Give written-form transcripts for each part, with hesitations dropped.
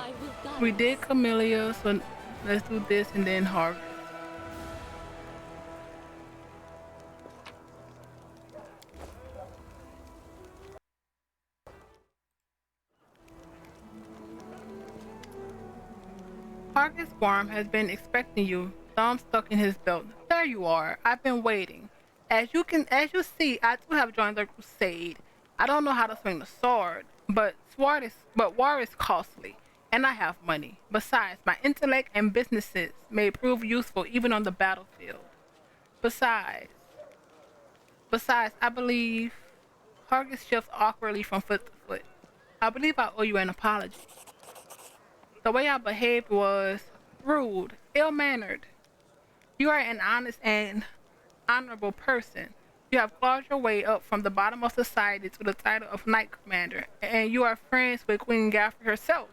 I will We guide did us. Camellia, so let's do this and then Harvest. Hargus Worm has been expecting you, thumb stuck in his belt. There you are. I've been waiting. As you see, I too have joined the crusade. I don't know how to swing the sword, but war is costly, and I have money. Besides, my intellect and businesses may prove useful even on the battlefield. Besides, besides, I believe Hargus shifts awkwardly from foot to foot. I believe I owe you an apology. The way I behaved was rude, ill mannered. You are an honest and honorable person. You have clawed your way up from the bottom of society to the title of Knight Commander, and you are friends with Queen Gaffrey herself.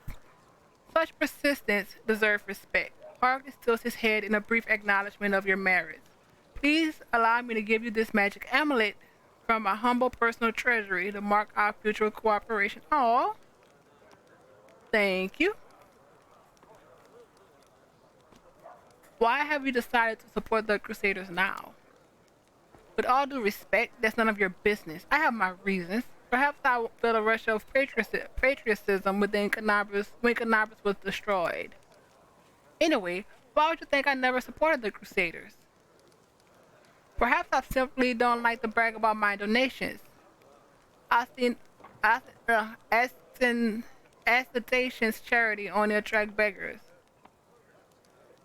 Such persistence deserves respect. Hargus tilts his head in a brief acknowledgement of your merits. Please allow me to give you this magic amulet from my humble personal treasury to mark our future cooperation. Oh, thank you. Why have you decided to support the Crusaders now? With all due respect, that's none of your business. I have my reasons. Perhaps I felt a rush of patriotism within Canabras when Canabras was destroyed. Anyway, why would you think I never supported the Crusaders? Perhaps I simply don't like to brag about my donations. Austin, Aston, Astentation's charity only attract beggars.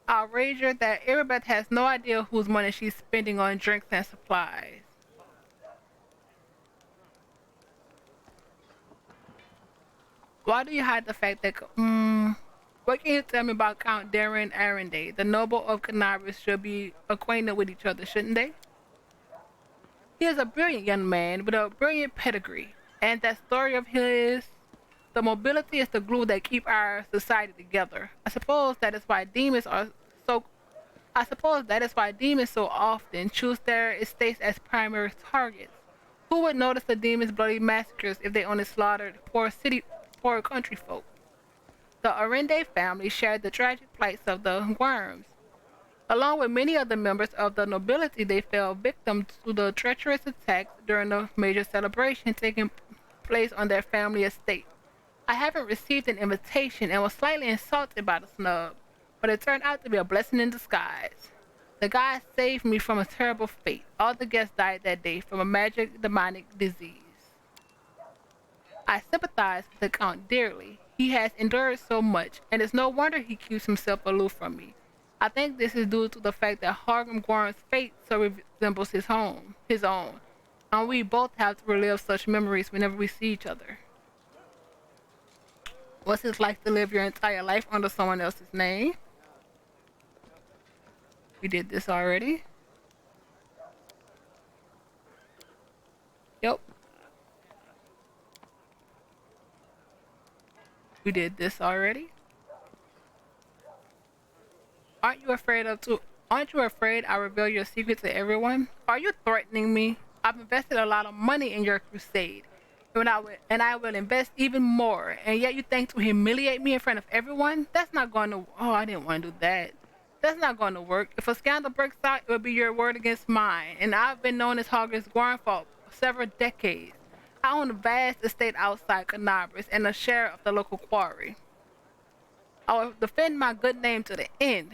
I'll wager that Arabeth has no idea whose money she's spending on drinks and supplies. Why do you hide the fact that? What can you tell me about Count Darren Arenday? The noble of Canaris should be acquainted with each other, shouldn't they? He is a brilliant young man with a brilliant pedigree, and that story of his, the mobility is the glue that keep our society together. So. I suppose that is why demons so often choose their estates as primary targets. Who would notice the demons' bloody massacres if they only slaughtered poor country folk? The Arende family shared the tragic plights of the worms. Along with many other members of the nobility, they fell victim to the treacherous attacks during the major celebration taking place on their family estate. I haven't received an invitation and was slightly insulted by the snub, but it turned out to be a blessing in disguise. The guy saved me from a terrible fate. All the guests died that day from a magic demonic disease. I sympathize with the Count dearly. He has endured so much, and it's no wonder he keeps himself aloof from me. I think this is due to the fact that Hargrim Gorm's fate so resembles his own, and we both have to relive such memories whenever we see each other. What's it like to live your entire life under someone else's name? We did this already. Yep, we did this already. Aren't you afraid of to Aren't you afraid I reveal your secret to everyone? Are you threatening me? I've invested a lot of money in your crusade. And I will invest even more. And yet you think to humiliate me in front of everyone? That's not going to Oh, I didn't want to do that. That's not going to work. If a scandal breaks out, it will be your word against mine. And I've been known as Hogwarts Gorn for several decades. I own a vast estate outside Canabras and a share of the local quarry. I will defend my good name to the end.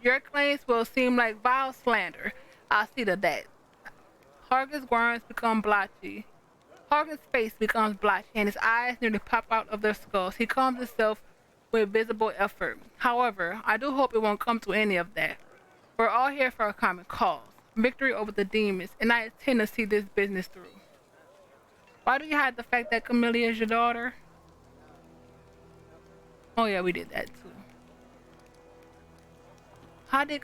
Your claims will seem like vile slander. I'll see to that. Hargus worms become blotchy. Hargus' face becomes blotchy and his eyes nearly pop out of their skulls. He calms himself with visible effort. However, I do hope it won't come to any of that. We're all here for a common cause. Victory over the demons, and I intend to see this business through. Why do you hide the fact that Camellia is your daughter? Oh yeah, we did that too. How did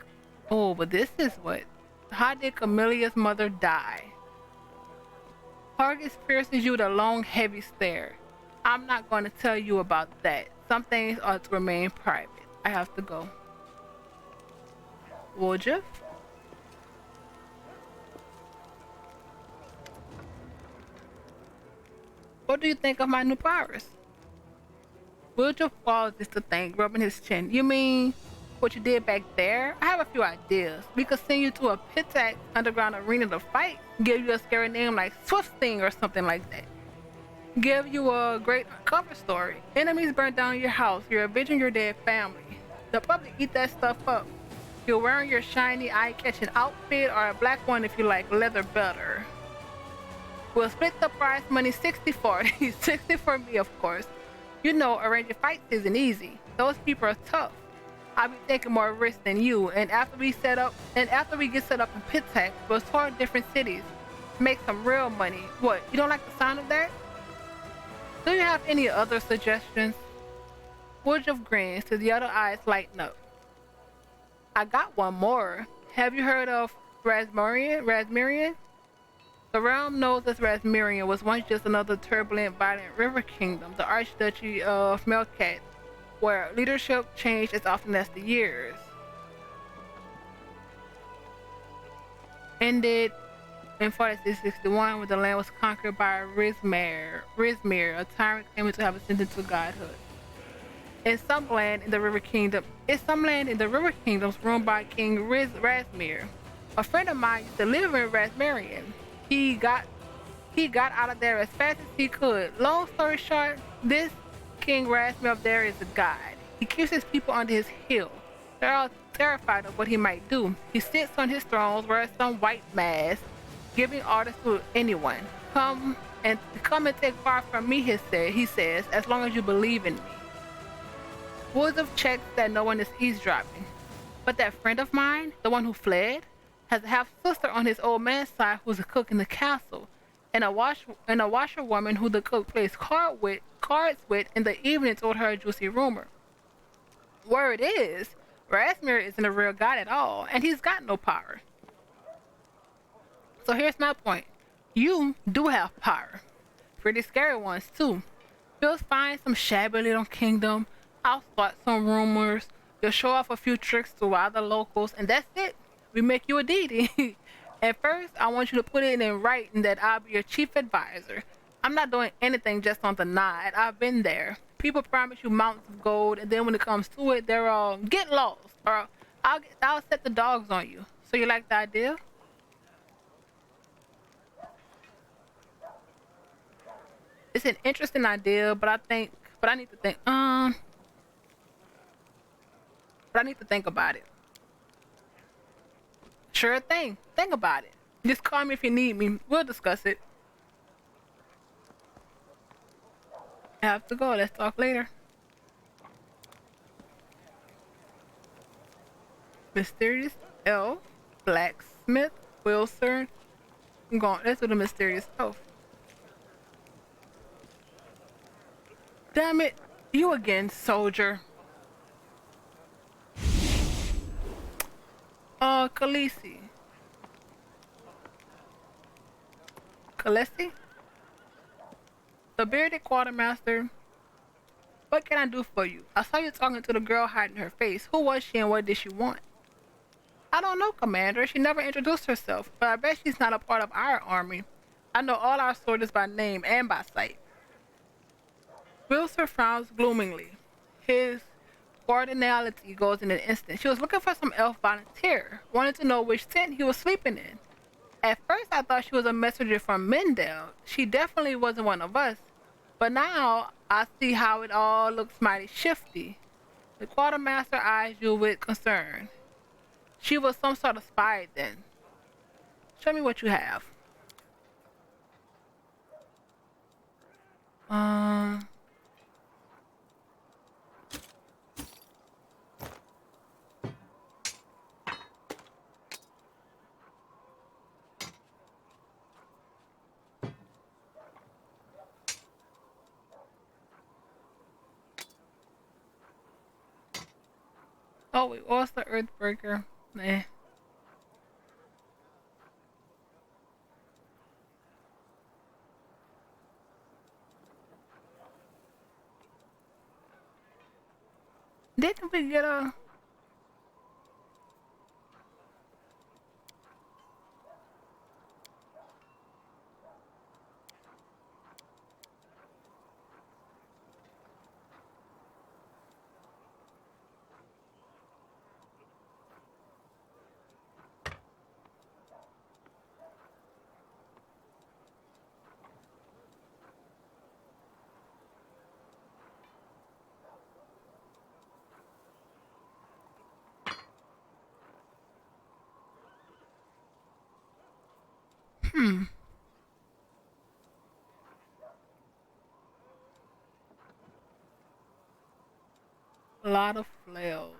Oh, but this is what how did Camelia's mother die? Hargis pierces you with a long, heavy stare. I'm not going to tell you about that. Some things are to remain private. I have to go. Would you? What do you think of my new powers? Woodruff pauses to think, rubbing his chin. You mean what you did back there? I have a few ideas. We could send you to a Pitax underground arena to fight, give you a scary name like Swift Sting or something like that. Give you a great cover story. Enemies burn down your house, you're avenging your dead family. They'll probably eat that stuff up. You're wearing your shiny eye-catching outfit or a black one if you like leather better. We'll split the prize money 60-40. 60 for me, of course. You know, arranging fights isn't easy. Those people are tough. I'll be taking more risks than you, and after we get set up in Pitax, we'll tour different cities. Make some real money. What, you don't like the sound of that? Do you have any other suggestions? Woodruff grins till the other eyes lighten up. I got one more. Have you heard of Rasmurian? The realm known as Rasmurian was once just another turbulent, violent river kingdom, the Archduchy of Melkat, where leadership changed as often as the years. Ended in 4661 when the land was conquered by Rizmir, a tyrant claiming to have ascended to godhood. Some land in the River Kingdoms ruled by King Rasmir. A friend of mine used to live in Rasmurian. He got out of there as fast as he could. Long story short, this King Rasmir up there is a god. He keeps his people under his heel. They're all terrified of what he might do. He sits on his throne, wears some white mask, giving orders to anyone. Come and take part from me, he says, as long as you believe in me. Woodruff checks that no one is eavesdropping. But that friend of mine, the one who fled, has a half-sister on his old man's side who's a cook in the castle, and a washerwoman who the cook plays cards with in the evening told her a juicy rumor. Word is, Rasmir isn't a real god at all, and he's got no power. So here's my point. You do have power. Pretty scary ones, too. We'll find some shabby little kingdom. I'll start some rumors. You'll show off a few tricks to other locals, and that's it. We make you a deity. At first, I want you to put it in writing that I'll be your chief advisor. I'm not doing anything just on the nod. I've been there. People promise you mountains of gold, and then when it comes to it, they're all get lost, or I'll set the dogs on you. So you like the idea? It's an interesting idea, but I need to think. But I need to think about it. Sure thing. Think about it. Just call me if you need me. We'll discuss it. I have to go. Let's talk later. Mysterious elf, blacksmith, Wilson. I'm going. Let's do the mysterious elf. Damn it! You again, soldier. Khaleesi. Khaleesi? The bearded quartermaster. What can I do for you? I saw you talking to the girl hiding her face. Who was she and what did she want? I don't know, Commander. She never introduced herself, but I bet she's not a part of our army. I know all our soldiers by name and by sight. Wilson frowns gloomingly. His cordiality goes in an instant. She was looking for some elf volunteer, wanted to know which tent he was sleeping in. At first, I thought she was a messenger from Mendel. She definitely wasn't one of us. But now, I see how it all looks mighty shifty. The quartermaster eyes you with concern. She was some sort of spy then. Show me what you have. Oh wait, what's the Earthbreaker? Eh. Didn't we get a... Hmm. A lot of flails.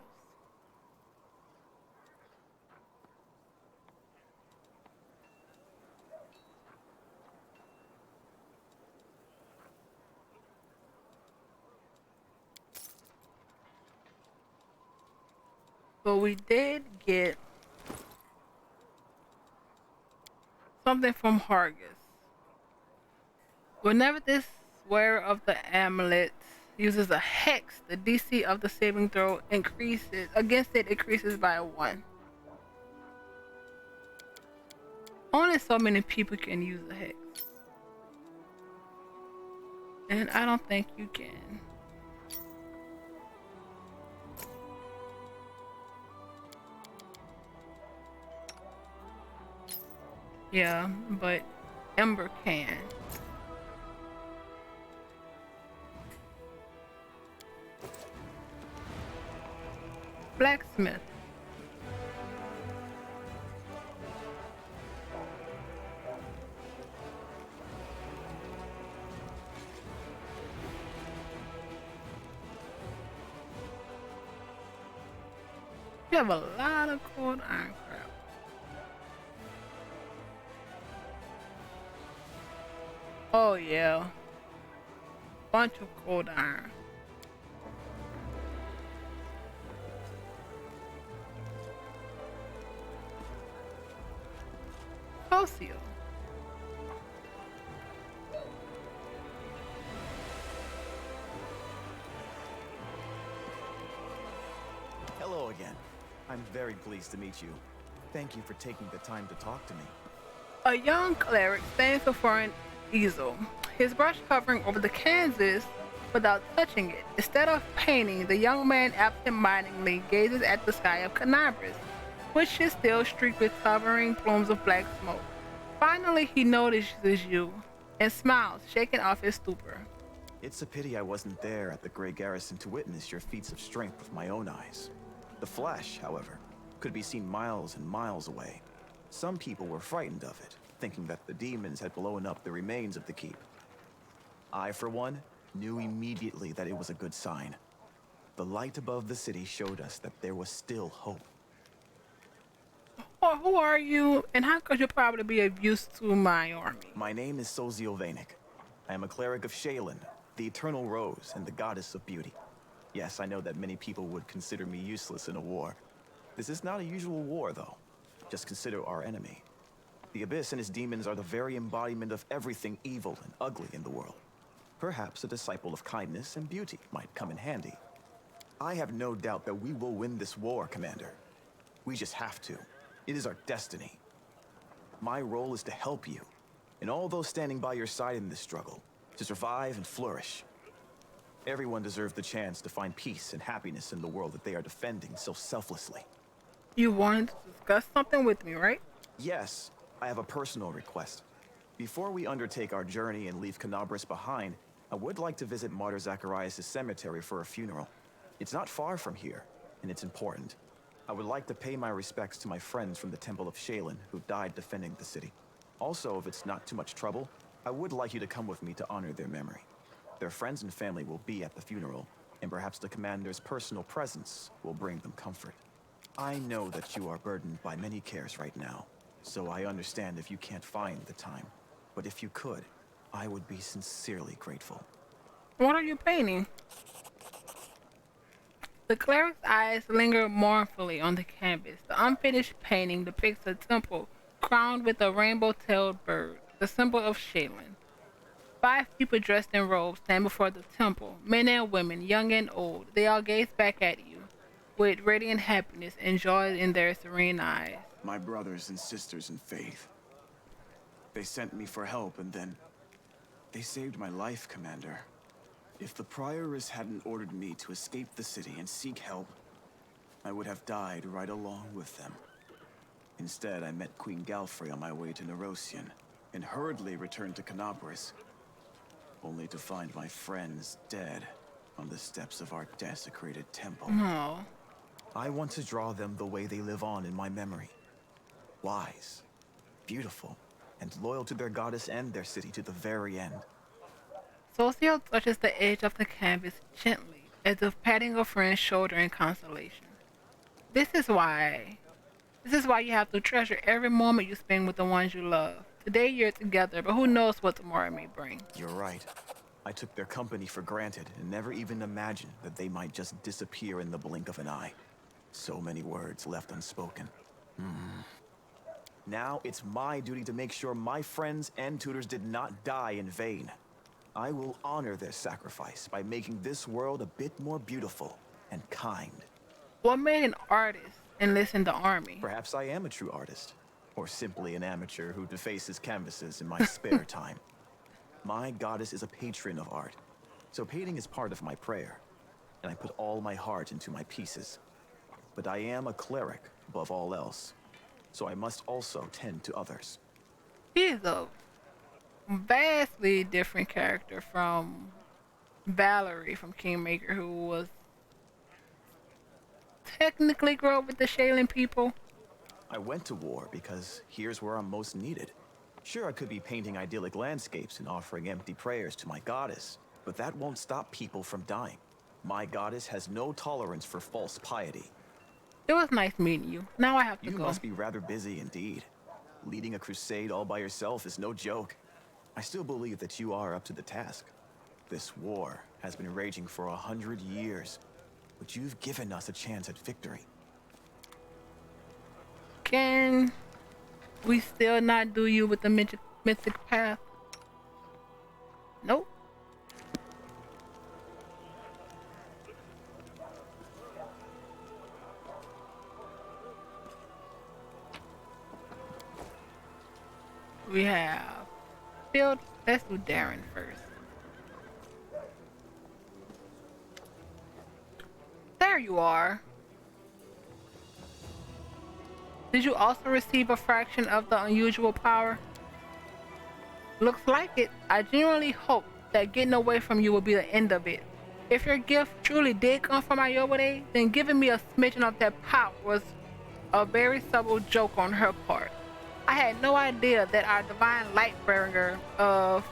But we did get something from Hargis. Whenever this wearer of the amulet uses a hex, the DC of the saving throw increases against it increases by 1. Only so many people can use a hex. And I don't think you can. Yeah, but Ember can. Blacksmith. You have a lot of cold iron crap. Oh yeah. Bunch of cold iron. Calcium. Hello again. I'm very pleased to meet you. Thank you for taking the time to talk to me. A young cleric stands before an easel, his brush hovering over the canvas without touching it. Instead of painting, the young man absent-mindedly gazes at the sky of Canabras, which is still streaked with covering plumes of black smoke. Finally, he notices you and smiles, shaking off his stupor. It's a pity I wasn't there at the Grey Garrison to witness your feats of strength with my own eyes. The flash, however, could be seen miles and miles away. Some people were frightened of it, thinking that the demons had blown up the remains of the keep. I, for one, knew immediately that it was a good sign. The light above the city showed us that there was still hope. Or who are you, and how could you probably be of use to my army? My name is Sozio Vanek. I am a cleric of Shaylin, the Eternal Rose and the Goddess of Beauty. Yes, I know that many people would consider me useless in a war. This is not a usual war, though. Just consider our enemy. The Abyss and his demons are the very embodiment of everything evil and ugly in the world. Perhaps a disciple of kindness and beauty might come in handy. I have no doubt that we will win this war, Commander. We just have to. It is our destiny. My role is to help you, and all those standing by your side in this struggle, to survive and flourish. Everyone deserves the chance to find peace and happiness in the world that they are defending so selflessly. You wanted to discuss something with me, right? Yes, I have a personal request. Before we undertake our journey and leave Canabras behind, I would like to visit Martyr Zacharias' cemetery for a funeral. It's not far from here, and it's important. I would like to pay my respects to my friends from the Temple of Shaylin who died defending the city. Also, if it's not too much trouble, I would like you to come with me to honor their memory. Their friends and family will be at the funeral, and perhaps the commander's personal presence will bring them comfort. I know that you are burdened by many cares right now, so I understand if you can't find the time. But if you could, I would be sincerely grateful. What are you painting? The cleric's eyes linger mournfully on the canvas. The unfinished painting depicts a temple crowned with a rainbow-tailed bird, the symbol of Shaylin. 5 people dressed in robes stand before the temple, men and women, young and old. They all gaze back at you with radiant happiness and joy in their serene eyes. My brothers and sisters in faith. They sent me for help and then they saved my life, Commander. If the prioress hadn't ordered me to escape the city and seek help, I would have died right along with them. Instead, I met Queen Galfrey on my way to Nerosian and hurriedly returned to Canabras, only to find my friends dead on the steps of our desecrated temple. No. I want to draw them the way they live on in my memory. Wise, beautiful, and loyal to their goddess and their city to the very end. Socio touches the edge of the canvas gently, as if patting a friend's shoulder in consolation. This is why. This is why you have to treasure every moment you spend with the ones you love. Today you're together, but who knows what tomorrow may bring. You're right. I took their company for granted and never even imagined that they might just disappear in the blink of an eye. So many words left unspoken. Now it's my duty to make sure my friends and tutors did not die in vain. I will honor their sacrifice by making this world a bit more beautiful and kind. What made an artist enlist in the army? Perhaps I am a true artist, or simply an amateur who defaces canvases in my spare time. My goddess is a patron of art, so painting is part of my prayer, and I put all my heart into my pieces. But I am a cleric above all else, so I must also tend to others. He is a vastly different character from Valerie from Kingmaker, who was technically grew up with the Shaylin people. I went to war because here's where I'm most needed. Sure, I could be painting idyllic landscapes and offering empty prayers to my goddess, but that won't stop people from dying. My goddess has no tolerance for false piety. It was nice meeting you. Now I have to You go. must be rather busy indeed. Leading a crusade all by yourself is no joke. I still believe that you are up to the task. This war has been raging for 100 years, but you've given us a chance at victory. Can we still not do you with the mythic path? Nope. We have build. Let's do Darren first. There you are. Did you also receive a fraction of the unusual power? Looks like it. I genuinely hope that getting away from you will be the end of it. If your gift truly did come from Ayobade, then giving me a smidgen of that power was a very subtle joke on her part. I had no idea that our divine lightbringer of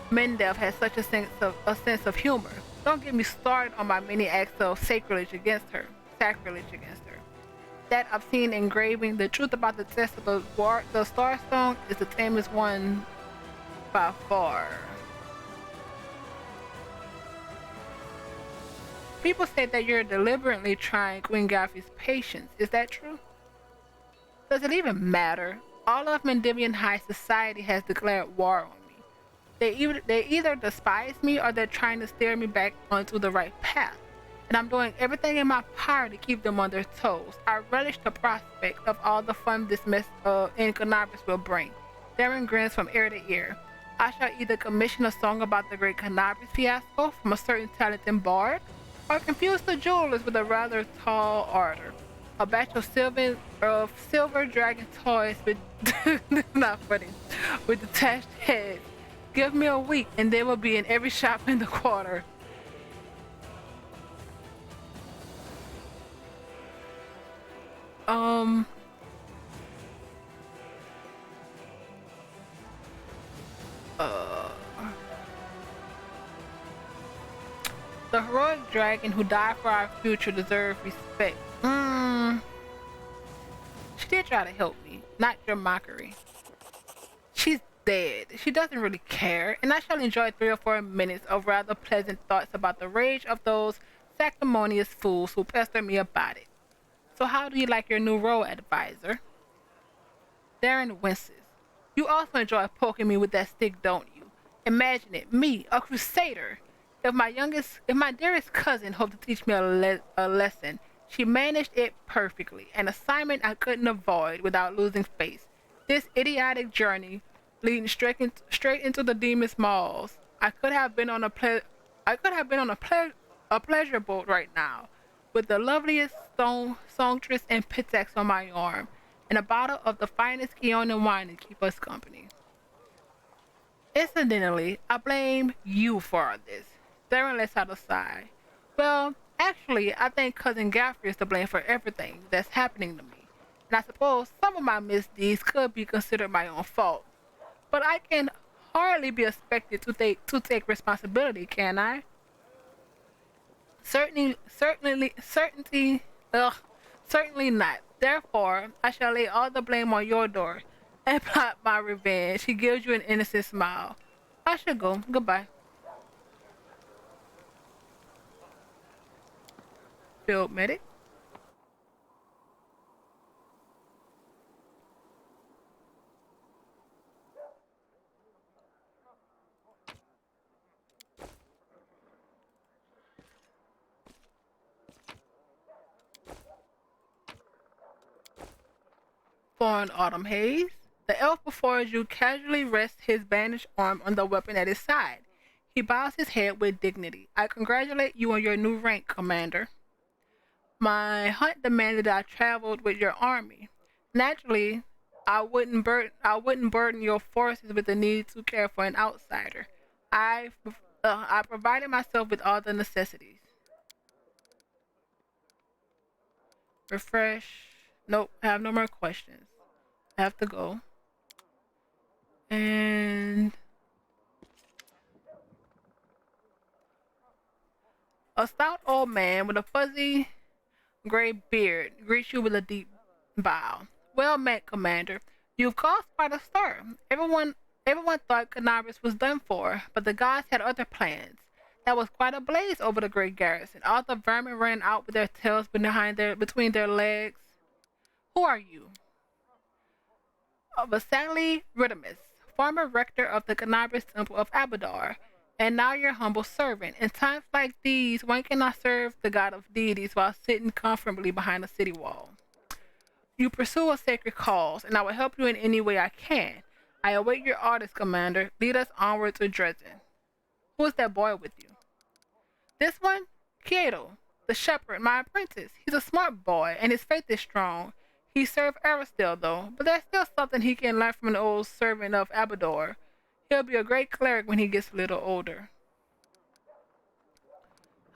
Mendev had such a sense of humor. Don't get me started on my many acts of sacrilege against her. That obscene engraving, the truth about the test of the Star Stone, is the tamest one by far. People say that you're deliberately trying Queen Gaffy's patience. Is that true? Does it even matter? All of Mendivian high society has declared war on me. They either despise me or they're trying to steer me back onto the right path. And I'm doing everything in my power to keep them on their toes. I relish the prospect of all the fun this mess in Cannabis will bring. Darren grins from ear to ear. I shall either commission a song about the great Cannabis fiasco from a certain talented bard, or confuse the jewelers with a rather tall order. A batch of silver dragon toys with not funny, with detached heads. Give me a week and they will be in every shop in the quarter. The heroic dragon who died for our future deserves respect. She did try to help me, not your mockery. She's dead. She doesn't really care, and I shall enjoy 3 or 4 minutes of rather pleasant thoughts about the rage of those sanctimonious fools who pester me about it. So how do you like your new role, advisor? Darren winces. You also enjoy poking me with that stick, don't you? Imagine it, me, a crusader. If my dearest cousin hoped to teach me a lesson, she managed it perfectly, an assignment I couldn't avoid without losing face. This idiotic journey leading straight into the demon's maws. I could have been on a pleasure boat right now, with the loveliest songstress and pitax on my arm, and a bottle of the finest Keonan wine to keep us company. Incidentally, I blame you for all this. Darren lets out a sigh. Well, actually, I think Cousin Gaffrey is to blame for everything that's happening to me. And I suppose some of my misdeeds could be considered my own fault. But I can hardly be expected to take responsibility, can I? Certainly, ugh, certainly not. Therefore, I shall lay all the blame on your door and plot my revenge. He gives you an innocent smile. I should go. Goodbye. Field medic. For an autumn haze, the elf before you casually rests his bandaged arm on the weapon at his side. He bows his head with dignity. I congratulate you on your new rank, Commander. My hunt demanded that I traveled with your army. Naturally, I wouldn't burden your forces with the need to care for an outsider. I I provided myself with all the necessities. Refresh. Nope, I have no more questions. I have to go. And a stout old man with a fuzzy gray beard greets you with a deep bow. Well met, Commander. You've caused quite a stir. Everyone thought Canaris was done for, but the gods had other plans. That was quite a blaze over the great garrison. All the vermin ran out with their tails between their legs. Who are you? Vasily Ridimus, former rector of the Canaris Temple of Abadar, and now your humble servant. In times like these, one cannot serve the god of deities while sitting comfortably behind a city wall. You pursue a sacred cause, and I will help you in any way I can. I await your orders, Commander. Lead us onward to Dresden. Who is that boy with you? This one? Kieto, the shepherd, my apprentice. He's a smart boy, and his faith is strong. He served Aristil, though, but there's still something he can learn from an old servant of Abador. He'll be a great cleric when he gets a little older.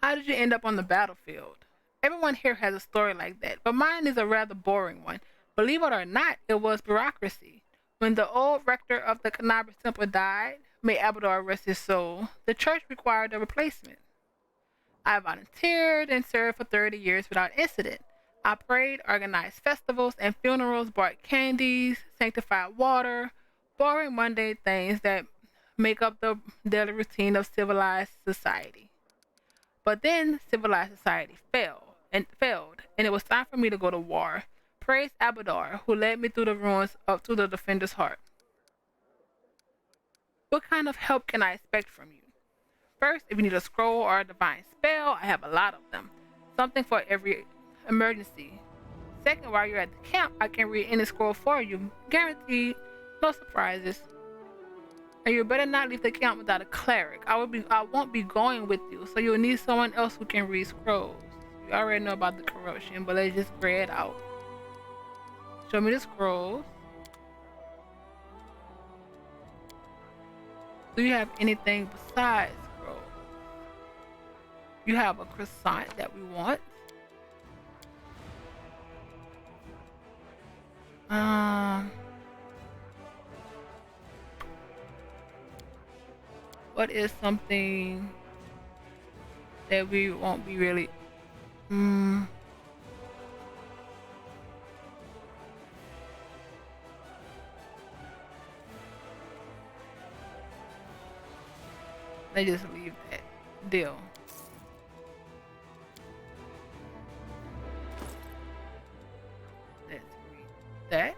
How did you end up on the battlefield? Everyone here has a story like that, but mine is a rather boring one. Believe it or not, it was bureaucracy. When the old rector of the Canabras Temple died, may Abadar rest his soul, the church required a replacement. I volunteered and served for 30 years without incident. I prayed, organized festivals and funerals, brought candies, sanctified water, boring mundane things that make up the daily routine of civilized society. But then civilized society failed, and it was time for me to go to war. Praise Abadar, who led me through the ruins up to the defender's heart. What kind of help can I expect from you? First, if you need a scroll or a divine spell, I have a lot of them. Something for every emergency. Second, while you're at the camp, I can read any scroll for you. Guaranteed, no surprises. And you better not leave the camp without a cleric. I won't be going with you, so you'll need someone else who can read scrolls. You already know about the corruption, but let's just gray it out. Show me the scrolls. Do you have anything besides scrolls? You have a croissant that we want. What is something that we won't be really? Hmm. Let's just leave that deal. Let's read that.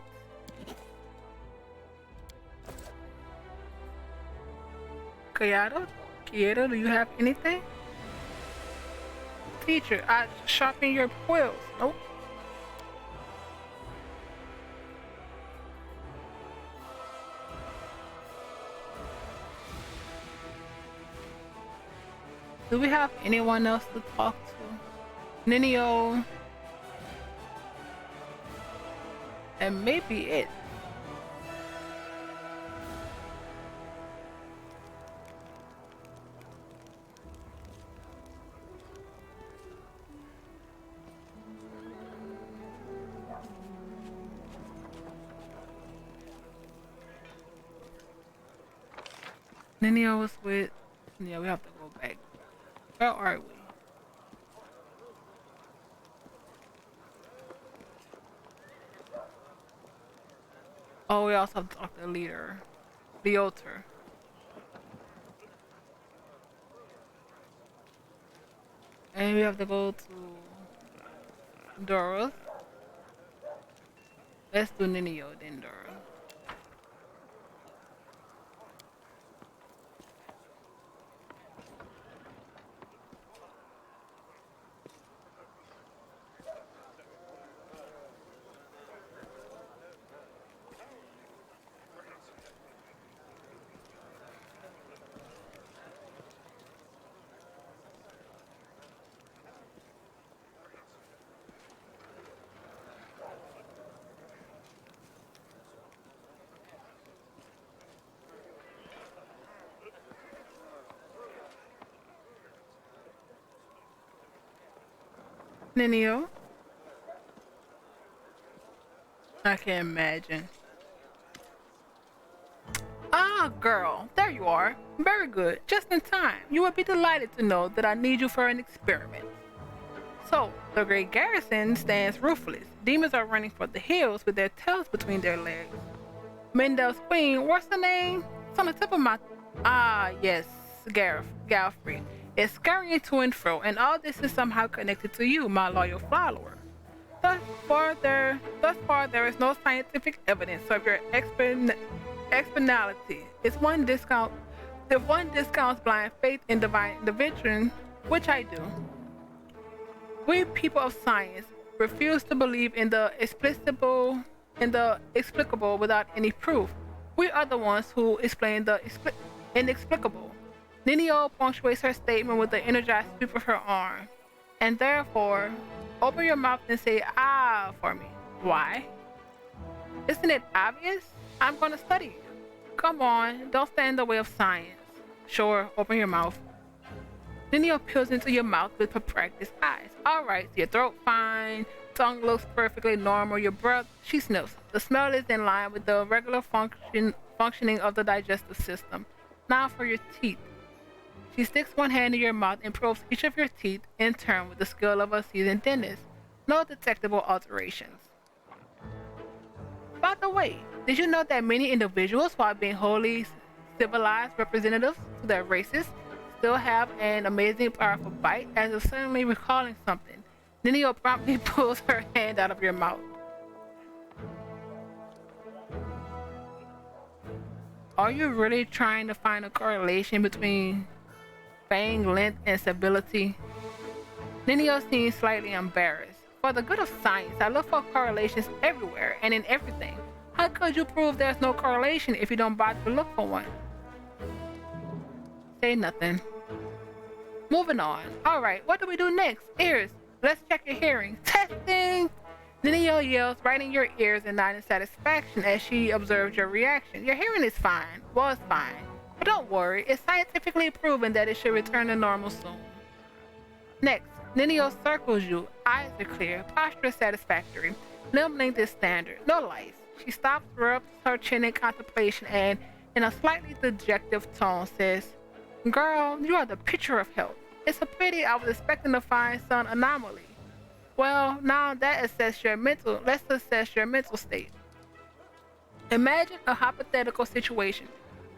Kyoto, do you have anything? Teacher, I sharpen your quills. Nope. Do we have anyone else to talk to? Ninio. And maybe it. Ninio was with. Yeah, we have to go back. Where are we? Oh, we also have to talk to the leader, the altar. And we have to go to Doros. Let's do Ninio then Doros. Ninio? I can't imagine. Ah, girl, there you are. Very good, just in time. You will be delighted to know that I need you for an experiment. So, the great garrison stands roofless. Demons are running for the hills with their tails between their legs. Mendel's queen, what's the name? It's on the tip of my... Ah, yes, Galfrey. Is scurrying to and fro, and all this is somehow connected to you, my loyal follower. Thus far, there is no scientific evidence of your exponentiality. If one discounts blind faith in divine intervention, which I do, we people of science refuse to believe in the explicable without any proof. We are the ones who explain the inexplicable. Ninio punctuates her statement with the energized sweep of her arm. And therefore, open your mouth and say ah for me. Why? Isn't it obvious? I'm gonna study you. Come on, don't stand in the way of science. Sure, open your mouth. Ninio peels into your mouth with practiced eyes. Alright, your throat fine, tongue looks perfectly normal, your breath, she sniffs. The smell is in line with the regular functioning of the digestive system. Now for your teeth. She sticks one hand in your mouth and probes each of your teeth in turn with the skill of a seasoned dentist. No detectable alterations. By the way, did you know that many individuals, while being wholly civilized representatives to their races, still have an amazing powerful bite? As if suddenly recalling something, Ninio promptly pulls her hand out of your mouth. Are you really trying to find a correlation between fang length and stability? Ninio seems slightly embarrassed. For the good of science, I look for correlations everywhere and in everything. How could you prove there's no correlation if you don't bother to look for one? Say nothing. Moving on. Alright, what do we do next? Ears. Let's check your hearing. Testing! Ninio yells right in your ears and nods in satisfaction as she observes your reaction. Your hearing is fine. Well, it's fine. But don't worry, it's scientifically proven that it should return to normal soon. Next, Ninio circles you. Eyes are clear. Posture is satisfactory. Limb length is standard. No lice. She stops, rubs her chin in contemplation, and in a slightly dejected tone says, Girl, you are the picture of health. It's a pity I was expecting to find some anomaly. Well, now let's assess your mental state. Imagine a hypothetical situation.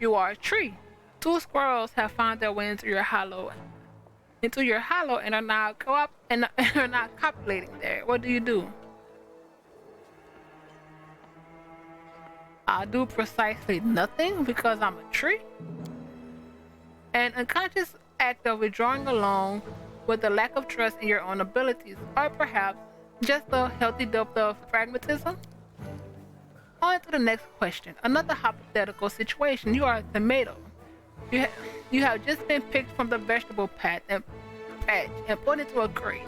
You are a tree. Two squirrels have found their way into your hollow and are now copulating there. What do you do? I do precisely nothing because I'm a tree. An unconscious act of withdrawing along with a lack of trust in your own abilities, or perhaps just a healthy depth of pragmatism? On to the next question. Another hypothetical situation. You are a tomato. You have just been picked from the vegetable patch and put into a crate.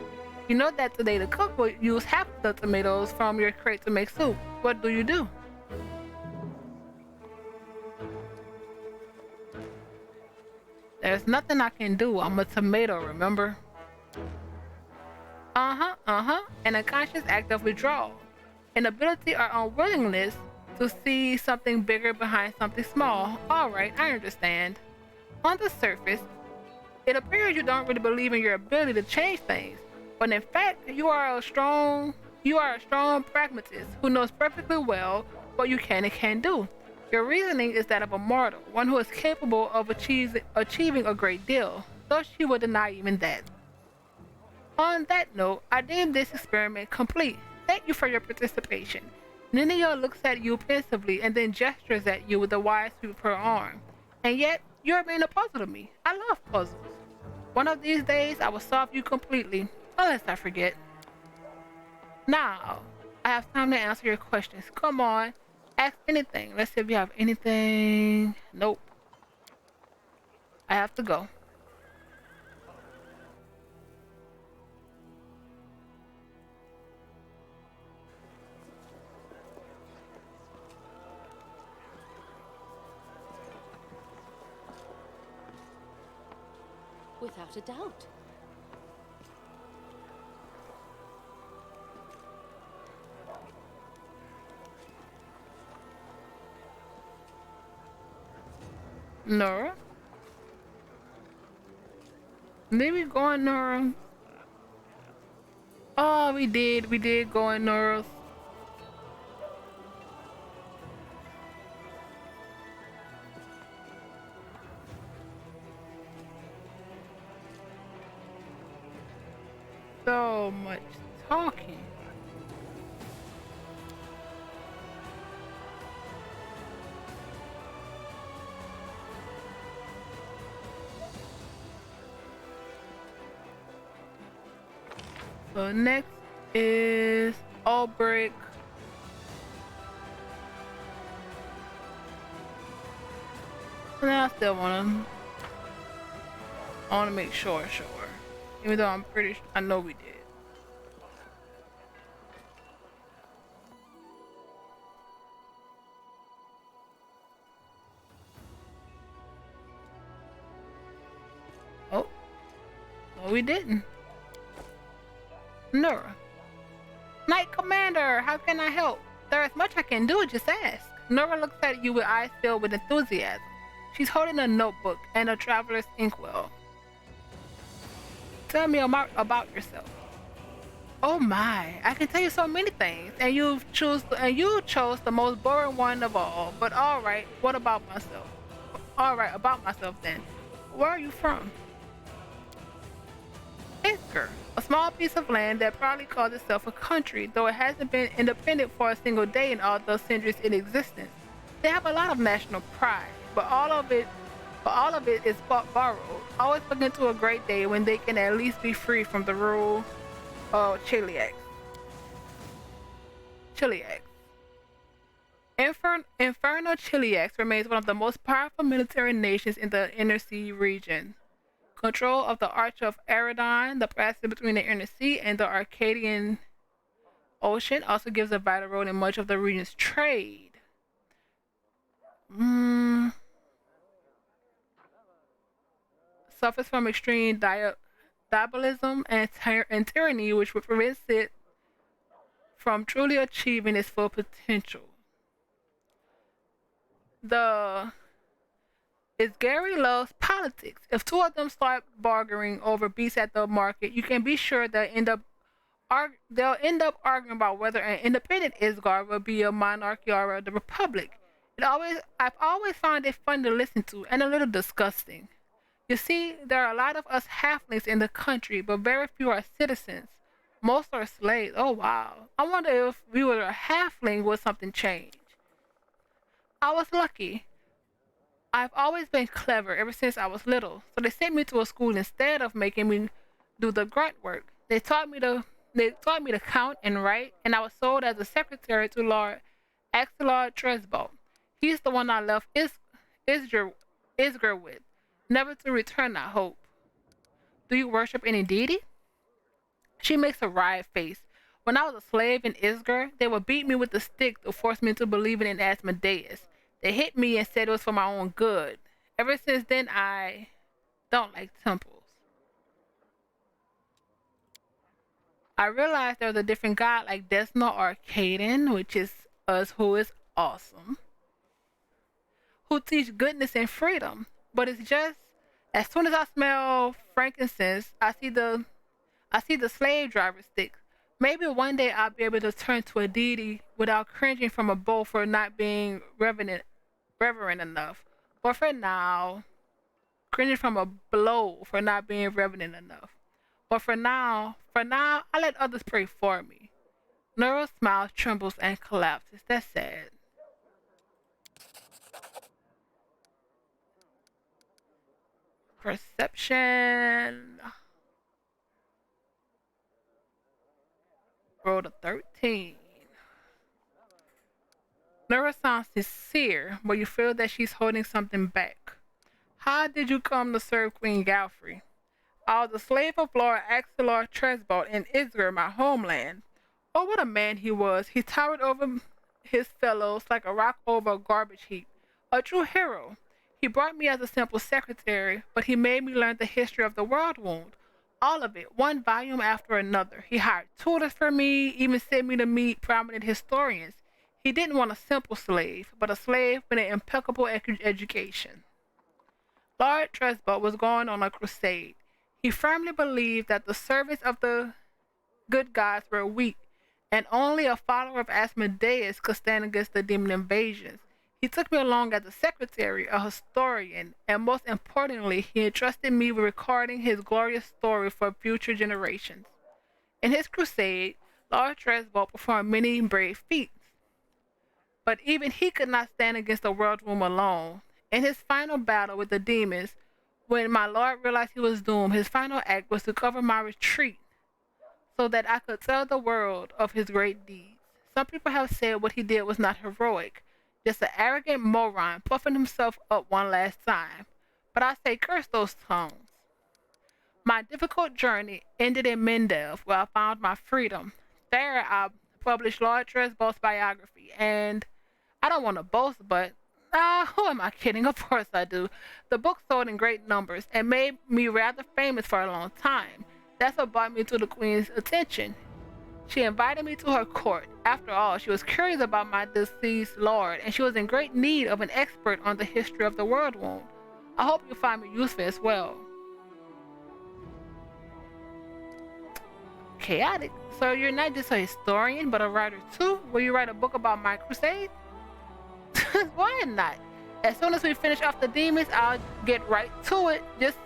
You know that today the cook will use half the tomatoes from your crate to make soup. What do? There's nothing I can do. I'm a tomato, remember? An unconscious act of withdrawal. Inability or unwillingness to see something bigger behind something small. Alright, I understand. On the surface, it appears you don't really believe in your ability to change things, but in fact, you are a strong pragmatist who knows perfectly well what you can and can't do. Your reasoning is that of a mortal, one who is capable of achieving a great deal, though she would deny even that. On that note, I deem this experiment complete. Thank you for your participation. Ninio looks at you pensively and then gestures at you with a wide sweep of her arm. And yet, you remain a puzzle to me. I love puzzles. One of these days, I will solve you completely, unless I forget. Now, I have time to answer your questions. Come on, ask anything. Let's see if you have anything. Nope. I have to go. Without a doubt. Nora? Did we go in Nora? Oh, we did go in Nora. So much talking. So next is Albrecht. And I still wanna make sure. Even though I'm pretty sure, I know we did. Oh, no we didn't. Nora. Knight Commander, how can I help? There is much I can do, just ask. Nora looks at you with eyes filled with enthusiasm. She's holding a notebook and a traveler's inkwell. Tell me about yourself. Oh my, I can tell you so many things, and you chose the most boring one of all. But all right, what about myself? All right, about myself then. Where are you from? Isker, a small piece of land that proudly calls itself a country, though it hasn't been independent for a single day in all those centuries in existence. They have a lot of national pride, but all of it is borrowed, always looking to a great day when they can at least be free from the rule of Chiliacs. Inferno Chiliacs remains one of the most powerful military nations in the Inner Sea region. Control of the Arch of Aridon, the passage between the Inner Sea and the Arcadian Ocean, also gives a vital role in much of the region's trade. Suffers from extreme diabolism and tyranny, which prevents it from truly achieving its full potential. Gary loves politics. If two of them start bargaining over beats at the market, you can be sure they'll end up arguing about whether an independent Isgard will be a monarchy or the republic. I've always found it fun to listen to and a little disgusting. You see, there are a lot of us halflings in the country, but very few are citizens. Most are slaves. Oh wow. I wonder if we were a halfling would something change. I was lucky. I've always been clever ever since I was little, so they sent me to a school instead of making me do the grunt work. They taught me to count and write, and I was sold as a secretary to Lord Axelard Tresbolt. He's the one I left Isger with, never to return, I hope. Do you worship any deity? She makes a wry face. When I was a slave in Isger, they would beat me with a stick to force me to believe in Asmodeus. They hit me and said it was for my own good. Ever since then, I don't like temples. I realized there was a different god like Desna or Caden, which is us, who is awesome, who teach goodness and freedom. But it's just As soon as I smell frankincense, I see the slave driver sticks. Maybe one day I'll be able to turn to a deity without cringing from a bull for not being reverent enough. But for now, cringing from a blow for not being reverent enough. But for now, I let others pray for me. Nero smiles, trembles, and collapses. That's sad. Perception. Roll a 13. Nero sounds sincere, but you feel that she's holding something back. How did you come to serve Queen Galfrey? I was a slave of Lord Axelor Tresbalt in Isgir, my homeland. Oh, what a man he was! He towered over his fellows like a rock over a garbage heap. A true hero. He brought me as a simple secretary, but he made me learn the history of the world wound. All of it, one volume after another. He hired tutors for me, even sent me to meet prominent historians. He didn't want a simple slave, but a slave with an impeccable education. Lord Tresbalt was going on a crusade. He firmly believed that the servants of the good gods were weak, and only a follower of Asmodeus could stand against the demon invasions. He took me along as a secretary, a historian, and most importantly, he entrusted me with recording his glorious story for future generations. In his crusade, Lord Tresbalt performed many brave feats, but even he could not stand against the world womb alone. In his final battle with the demons, when my lord realized he was doomed, his final act was to cover my retreat so that I could tell the world of his great deeds. Some people have said what he did was not heroic, just an arrogant moron puffing himself up one last time. But I say, curse those tongues. My difficult journey ended in Mendelv, where I found my freedom. There, I published Lord Tresbalt's biography, and I don't want to boast, but who am I kidding? Of course I do. The book sold in great numbers and made me rather famous for a long time. That's what brought me to the Queen's attention. She invited me to her court. After all, she was curious about my deceased lord, and she was in great need of an expert on the history of the world wound. I hope you find me useful as well. Chaotic. So you're not just a historian, but a writer too? Will you write a book about my crusade? Why not? As soon as we finish off the demons, I'll get right to it. Just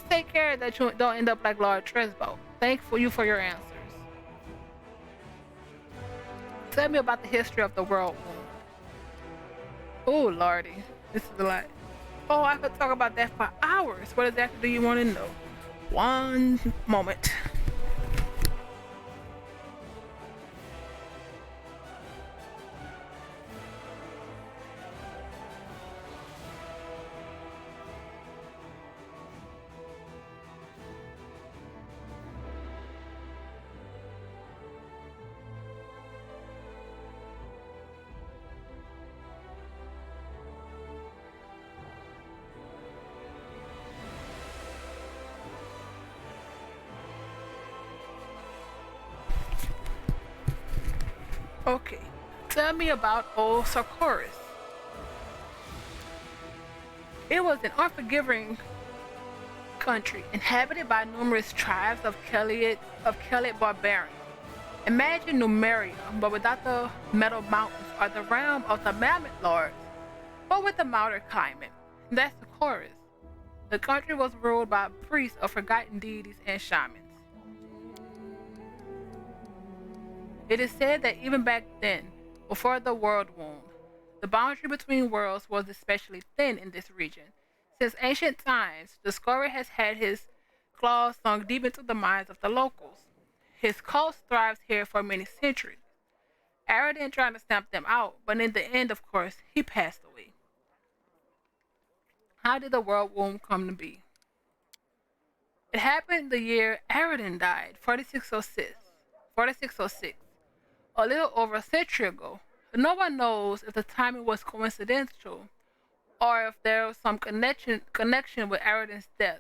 take care that you don't end up like Lord Tresbo. Thank for you for your answers. Tell me about the history of the world wound. Oh lordy, this is a lot. Oh, I could talk about that for hours. What exactly do you want to know? One moment. Okay, tell me about old Sarkoris. It was an unforgiving country inhabited by numerous tribes of Kellic barbarians. Imagine Numeria, but without the metal mountains or the realm of the Mammoth Lords, but with a milder climate. That's Sarkoris. The country was ruled by priests of forgotten deities and shamans. It is said that even back then, before the world wound, the boundary between worlds was especially thin in this region. Since ancient times, the Scorer has had his claws sunk deep into the minds of the locals. His cult thrives here for many centuries. Aradin tried to stamp them out, but in the end, of course, he passed away. How did the world wound come to be? It happened the year Aradin died, 4606. 4606. A little over a century ago. No one knows if the timing was coincidental or if there was some connection with Aradin's death.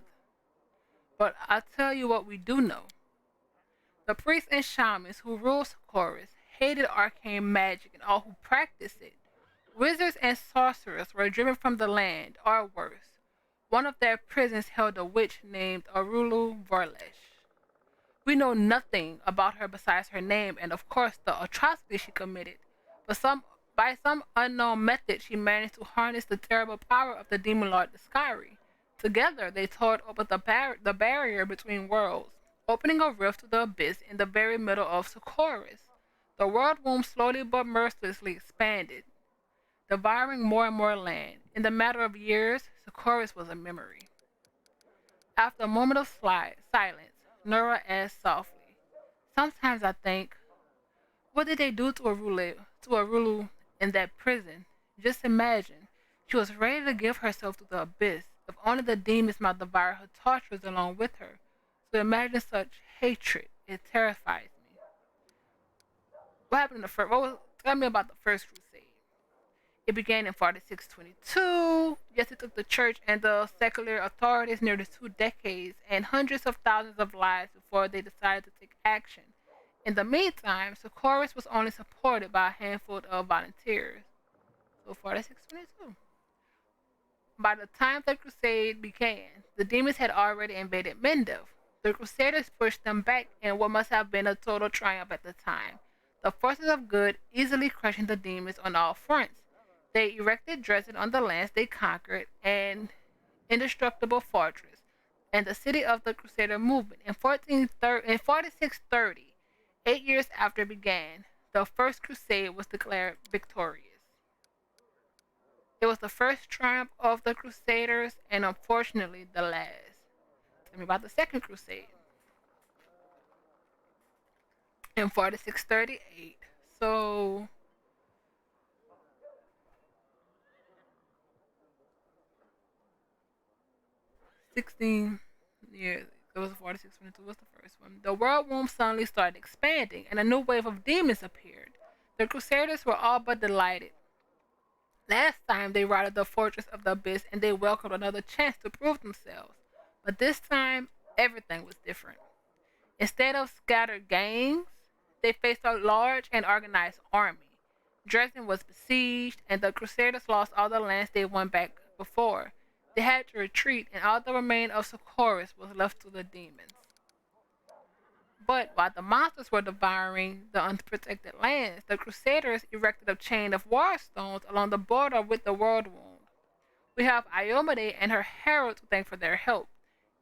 But I'll tell you what we do know. The priests and shamans who ruled Socorus hated arcane magic and all who practiced it. Wizards and sorcerers were driven from the land, or worse. One of their prisons held a witch named Arulu Vorlesh. We know nothing about her besides her name and, of course, the atrocity she committed. But by some unknown method, she managed to harness the terrible power of the demon lord Discari. Together, they tore open the barrier between worlds, opening a rift to the abyss in the very middle of Socorus. The world womb slowly but mercilessly expanded, devouring more and more land. In the matter of years, Socorus was a memory. After a moment of silence, Nora asked softly, "Sometimes I think, what did they do to Arulu in that prison? Just imagine. She was ready to give herself to the abyss. If only the demons might devour her torturers along with her. So imagine such hatred. It terrifies me." What happened in the first? Tell me about the First Crusade. It began in 4622. Yes, it took the church and the secular authorities nearly 2 decades and hundreds of thousands of lives before they decided to take action. In the meantime, Socorus was only supported by a handful of volunteers. So 4622. By the time the crusade began, the demons had already invaded Mendif. The crusaders pushed them back in what must have been a total triumph at the time, the forces of good easily crushing the demons on all fronts. They erected Dresden on the lands they conquered, an indestructible fortress, and the city of the Crusader movement. In 4630, 8 years after it began, the First Crusade was declared victorious. It was the first triumph of the Crusaders and unfortunately the last. Tell me about the Second Crusade. In 4638. So 16 years. It was 4622 was the first one. The world womb suddenly started expanding and a new wave of demons appeared. The Crusaders were all but delighted. Last time they routed the fortress of the abyss and they welcomed another chance to prove themselves. But this time, everything was different. Instead of scattered gangs, they faced a large and organized army. Dresden was besieged, and the Crusaders lost all the lands they won back before. They had to retreat, and all that remained of Socorus was left to the demons. But while the monsters were devouring the unprotected lands, the Crusaders erected a chain of war stones along the border with the world wound. We have Iomade and her herald to thank for their help.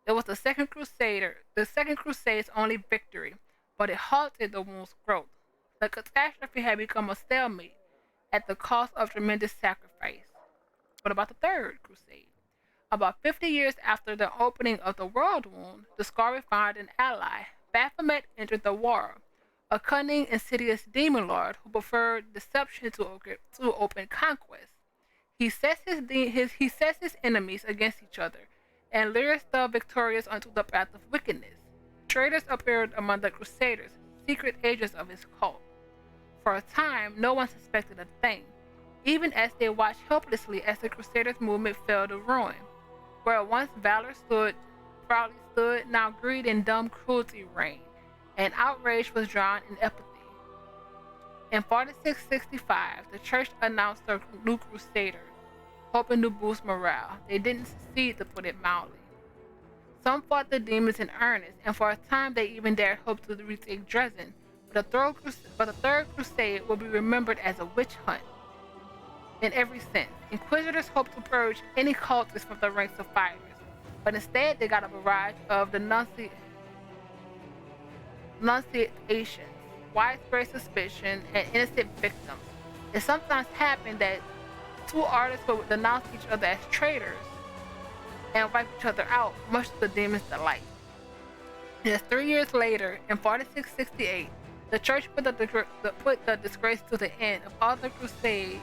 It was the second crusade's only victory, but it halted the wound's growth. The catastrophe had become a stalemate at the cost of tremendous sacrifice. What about the third crusade? About 50 years after the opening of the world wound, the Scari found an ally. Baphomet entered the war, a cunning, insidious demon lord who preferred deception to open conquest. He sets his enemies against each other and lures the victorious onto the path of wickedness. Traitors appeared among the Crusaders, secret agents of his cult. For a time, no one suspected a thing, even as they watched helplessly as the Crusaders' movement fell to ruin. Where once valor proudly stood, now greed and dumb cruelty reigned, and outrage was drowned in apathy. In 4665, the church announced a new crusader, hoping to boost morale. They didn't succeed, to put it mildly. Some fought the demons in earnest, and for a time they even dared hope to retake Dresden, but the Third Crusade will be remembered as a witch hunt in every sense. Inquisitors hoped to purge any cultists from the ranks of fighters, but instead they got a barrage of denunciations, widespread suspicion, and innocent victims. It sometimes happened that two artists would denounce each other as traitors and wipe each other out, much to the demon's delight. Just 3 years later, in 4668, the church put the disgrace to the end of all the crusades.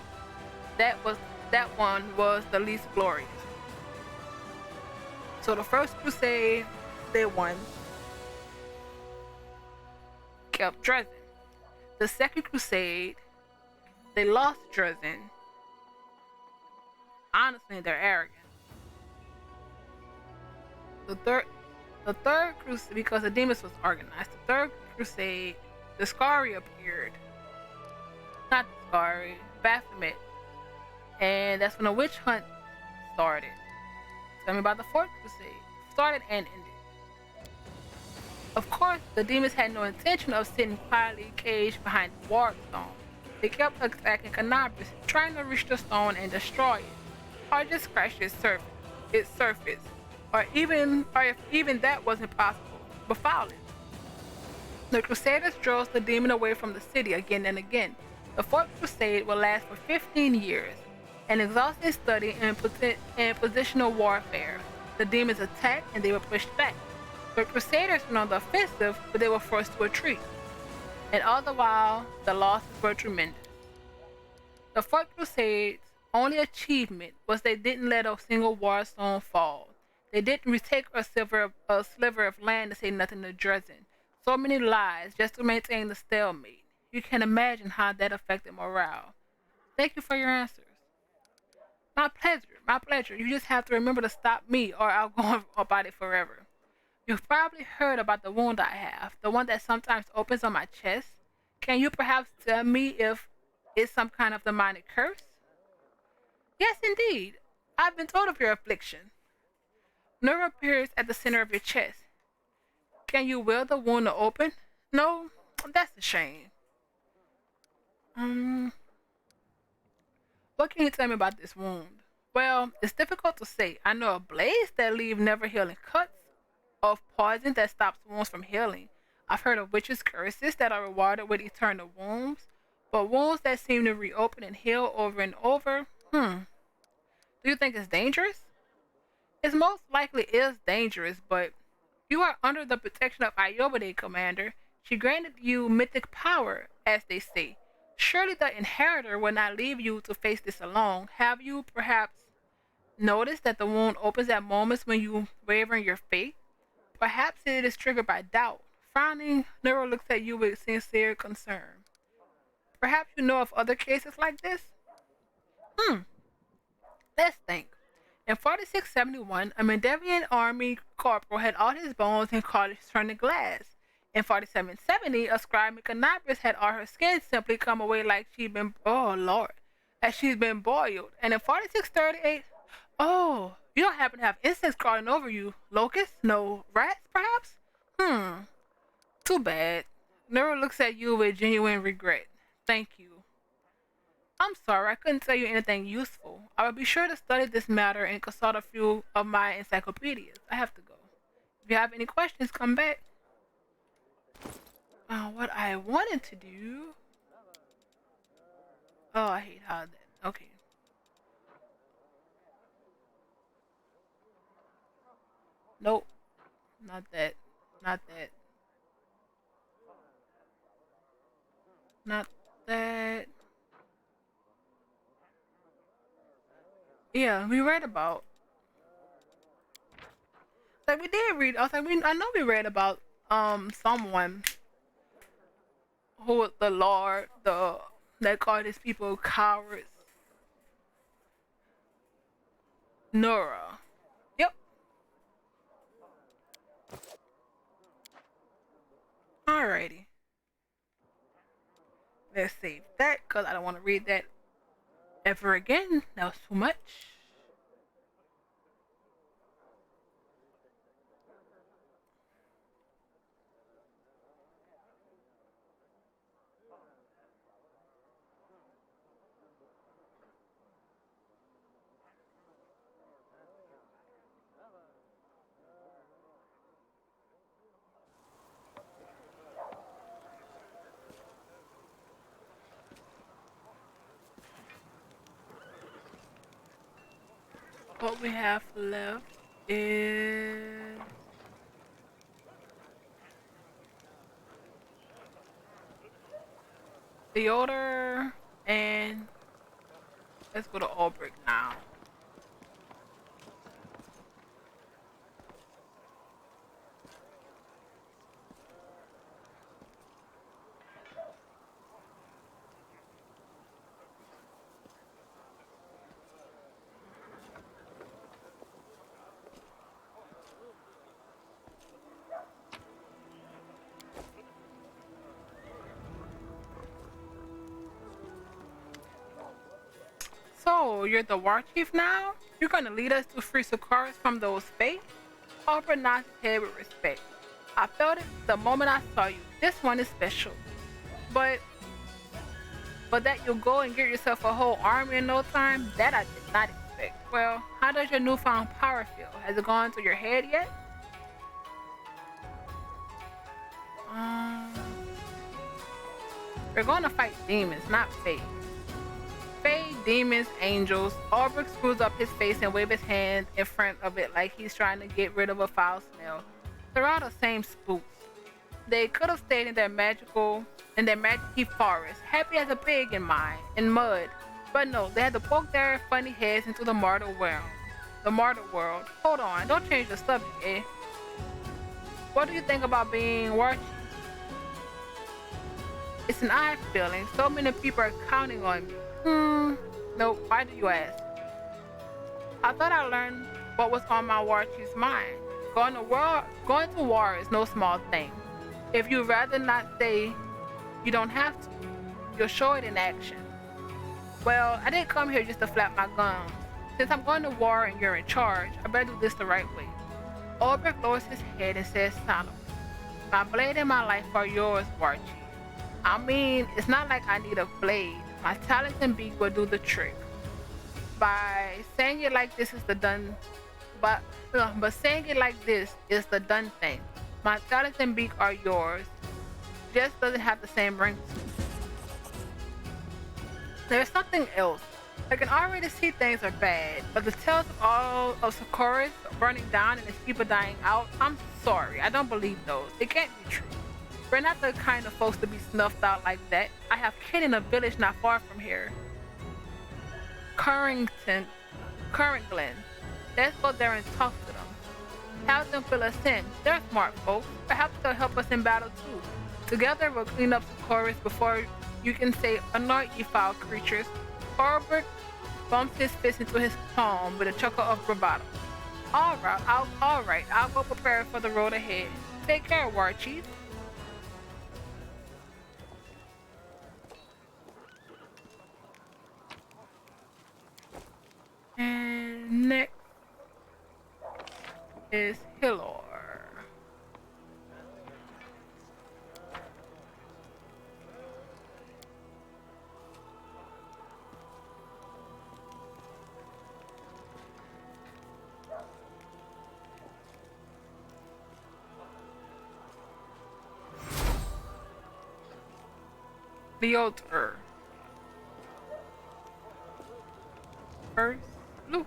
That one was the least glorious. So the first crusade, they won, kept Dresden. The second crusade, they lost Dresden. Honestly, they're arrogant. The third crusade, because the demons was organized. The third crusade, the Scari appeared. Not the Scari, Baphomet. And that's when the witch hunt started. Tell me about the Fourth Crusade. Started and ended. Of course, the demons had no intention of sitting quietly caged behind the ward stone. They kept attacking Canabras, trying to reach the stone and destroy it, or just scratch its surface, or if even that wasn't possible, befoul it. The Crusaders drove the demon away from the city again and again. The Fourth Crusade would last for 15 years, an exhausting study in positional warfare. The demons attacked and they were pushed back. The Crusaders went on the offensive, but they were forced to retreat. And all the while, the losses were tremendous. The Fourth Crusade's only achievement was they didn't let a single war stone fall. They didn't retake a sliver of land, to say nothing of Dresden. So many lies just to maintain the stalemate. You can imagine how that affected morale. Thank you for your answers. My pleasure, my pleasure. You just have to remember to stop me or I'll go on about it forever. You've probably heard about the wound I have, the one that sometimes opens on my chest. Can you perhaps tell me if it's some kind of demonic curse? Yes, indeed. I've been told of your affliction. Nerve appears at the center of your chest. Can you will the wound to open? No, that's a shame. Um, what can you tell me about this wound? Well, it's difficult to say. I know of blades that leave never healing cuts, of poison that stops wounds from healing. I've heard of witches' curses that are rewarded with eternal wounds, but wounds that seem to reopen and heal over and over. Do you think it's dangerous? It most likely is dangerous, but you are under the protection of Iobade, Commander. She granted you mythic power, as they say. Surely the Inheritor will not leave you to face this alone. Have you perhaps noticed that the wound opens at moments when you waver in your faith? Perhaps it is triggered by doubt. Frowning, Nero looks at you with sincere concern. Perhaps you know of other cases like this? Hmm, let's think. In 4671, a Mendevian army corporal had all his bones and cartilage turned to glass. In 4770, a scribe Canabras had all her skin simply come away like she'd been, oh lord, as she's been boiled. And in 4638, oh, you don't happen to have insects crawling over you. Locusts? No rats, perhaps? Too bad. Nero looks at you with genuine regret. Thank you. I'm sorry, I couldn't tell you anything useful. I will be sure to study this matter and consult a few of my encyclopedias. I have to go. If you have any questions, come back. What I wanted to do. Oh, I hate how that. Okay. Nope. Not that. Not that. Not that. Yeah, we read about. Like we did read. I was like, I know we read about someone who was the Lord, that called his people cowards. Nora. Yep. Alrighty. Let's save that because I don't want to read that ever again. That was too much. What we have left is the order, and let's go to Albrecht now. So, you're the war chief now? You're gonna lead us to free Sakaris from those fates? Harper nods his head with respect. I felt it the moment I saw you. This one is special. But that you'll go and get yourself a whole army in no time, that I did not expect. Well, how does your newfound power feel? Has it gone to your head yet? Um, we're going to fight demons, not fate. Fade, demons, angels. Albrecht screws up his face and waves his hand in front of it like he's trying to get rid of a foul smell. They're all the same spooks. They could have stayed in their magic forest, happy as a pig in mud. But no, they had to poke their funny heads into the mortal world. The mortal world. Hold on, don't change the subject, eh? What do you think about being watched? It's an odd feeling. So many people are counting on me. No, why do you ask? I thought I learned what was on my war chief's mind. Going to war is no small thing. If you'd rather not say, you don't have to. You'll show it in action. Well, I didn't come here just to flap my gums. Since I'm going to war and you're in charge, I better do this the right way. Albrecht lowers his head and says solemnly, my blade and my life are yours, war chief. I mean, it's not like I need a blade. My talent and beak will do the trick. By saying it like this is the done, but saying it like this is the done thing. My talent and beak are yours. Just doesn't have the same ring to it. There's something else. I can already see things are bad, but the tales of all of Sakaris burning down and its people dying out, I'm sorry, I don't believe those. It can't be true. We're not the kind of folks to be snuffed out like that. I have kin in a village not far from here. Current Glen. Let's go there and talk to them. Have them fill us in. They're smart folks. Perhaps they'll help us in battle too. Together we'll clean up Sakaris before you can say, anoint ye foul creatures. Albrecht bumps his fist into his palm with a chuckle of bravado. All right, I'll go prepare for the road ahead. Take care, war chief. And next is Hilor. The altar. First, Luke.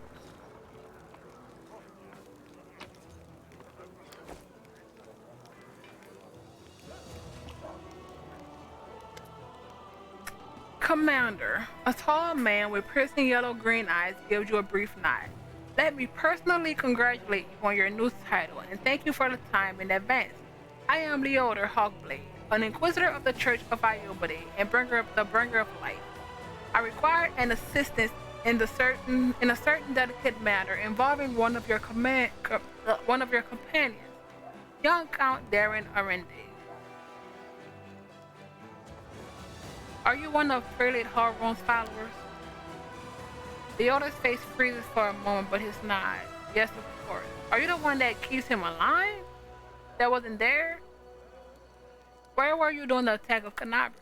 Commander, a tall man with piercing yellow-green eyes gives you a brief nod. Let me personally congratulate you on your new title and thank you for the time in advance. I am Leoder Hawkblade, an inquisitor of the Church of Iobade and bringer of life. I require an assistance in a certain delicate matter involving one of your companions, young Count Darren Arende. Are you one of Prelate Harron's followers? The other's face freezes for a moment, but his nod. Yes, of course. Are you the one that keeps him alive? That wasn't there? Where were you during the attack of Canabras?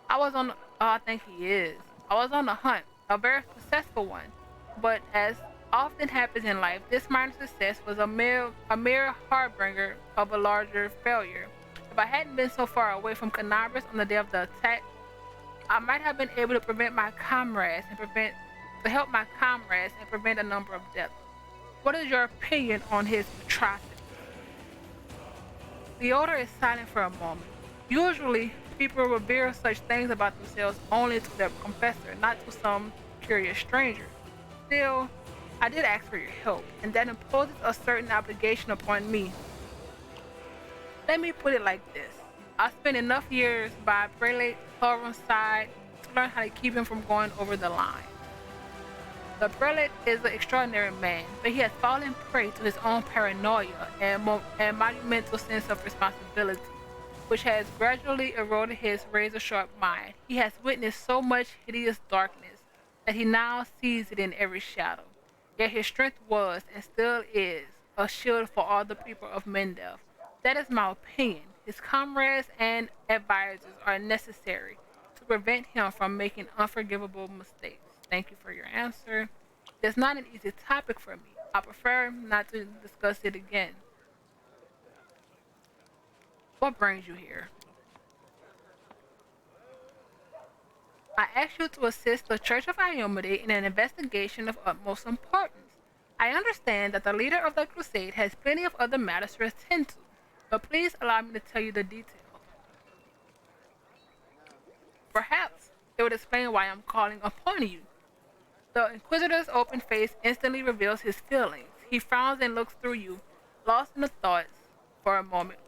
I think he is. I was on the hunt, a very successful one. But as often happens in life, this minor success was a mere harbinger of a larger failure. If I hadn't been so far away from Canabras on the day of the attack, I might have been able to help my comrades and prevent a number of deaths. What is your opinion on his atrocity? The order is silent for a moment. Usually, people reveal such things about themselves only to their confessor, not to some curious stranger. Still, I did ask for your help, and that imposes a certain obligation upon me. Let me put it like this. I spent enough years by Prelate Harron's side to learn how to keep him from going over the line. The prelate is an extraordinary man, but he has fallen prey to his own paranoia and monumental sense of responsibility, which has gradually eroded his razor-sharp mind. He has witnessed so much hideous darkness that he now sees it in every shadow. Yet his strength was, and still is, a shield for all the people of Mendev. That is my opinion. His comrades and advisors are necessary to prevent him from making unforgivable mistakes. Thank you for your answer. It's not an easy topic for me. I prefer not to discuss it again. What brings you here? I ask you to assist the Church of Iomade in an investigation of utmost importance. I understand that the leader of the crusade has plenty of other matters to attend to, but please allow me to tell you the details. Perhaps it would explain why I'm calling upon you. The Inquisitor's open face instantly reveals his feelings. He frowns and looks through you, lost in the thoughts for a moment.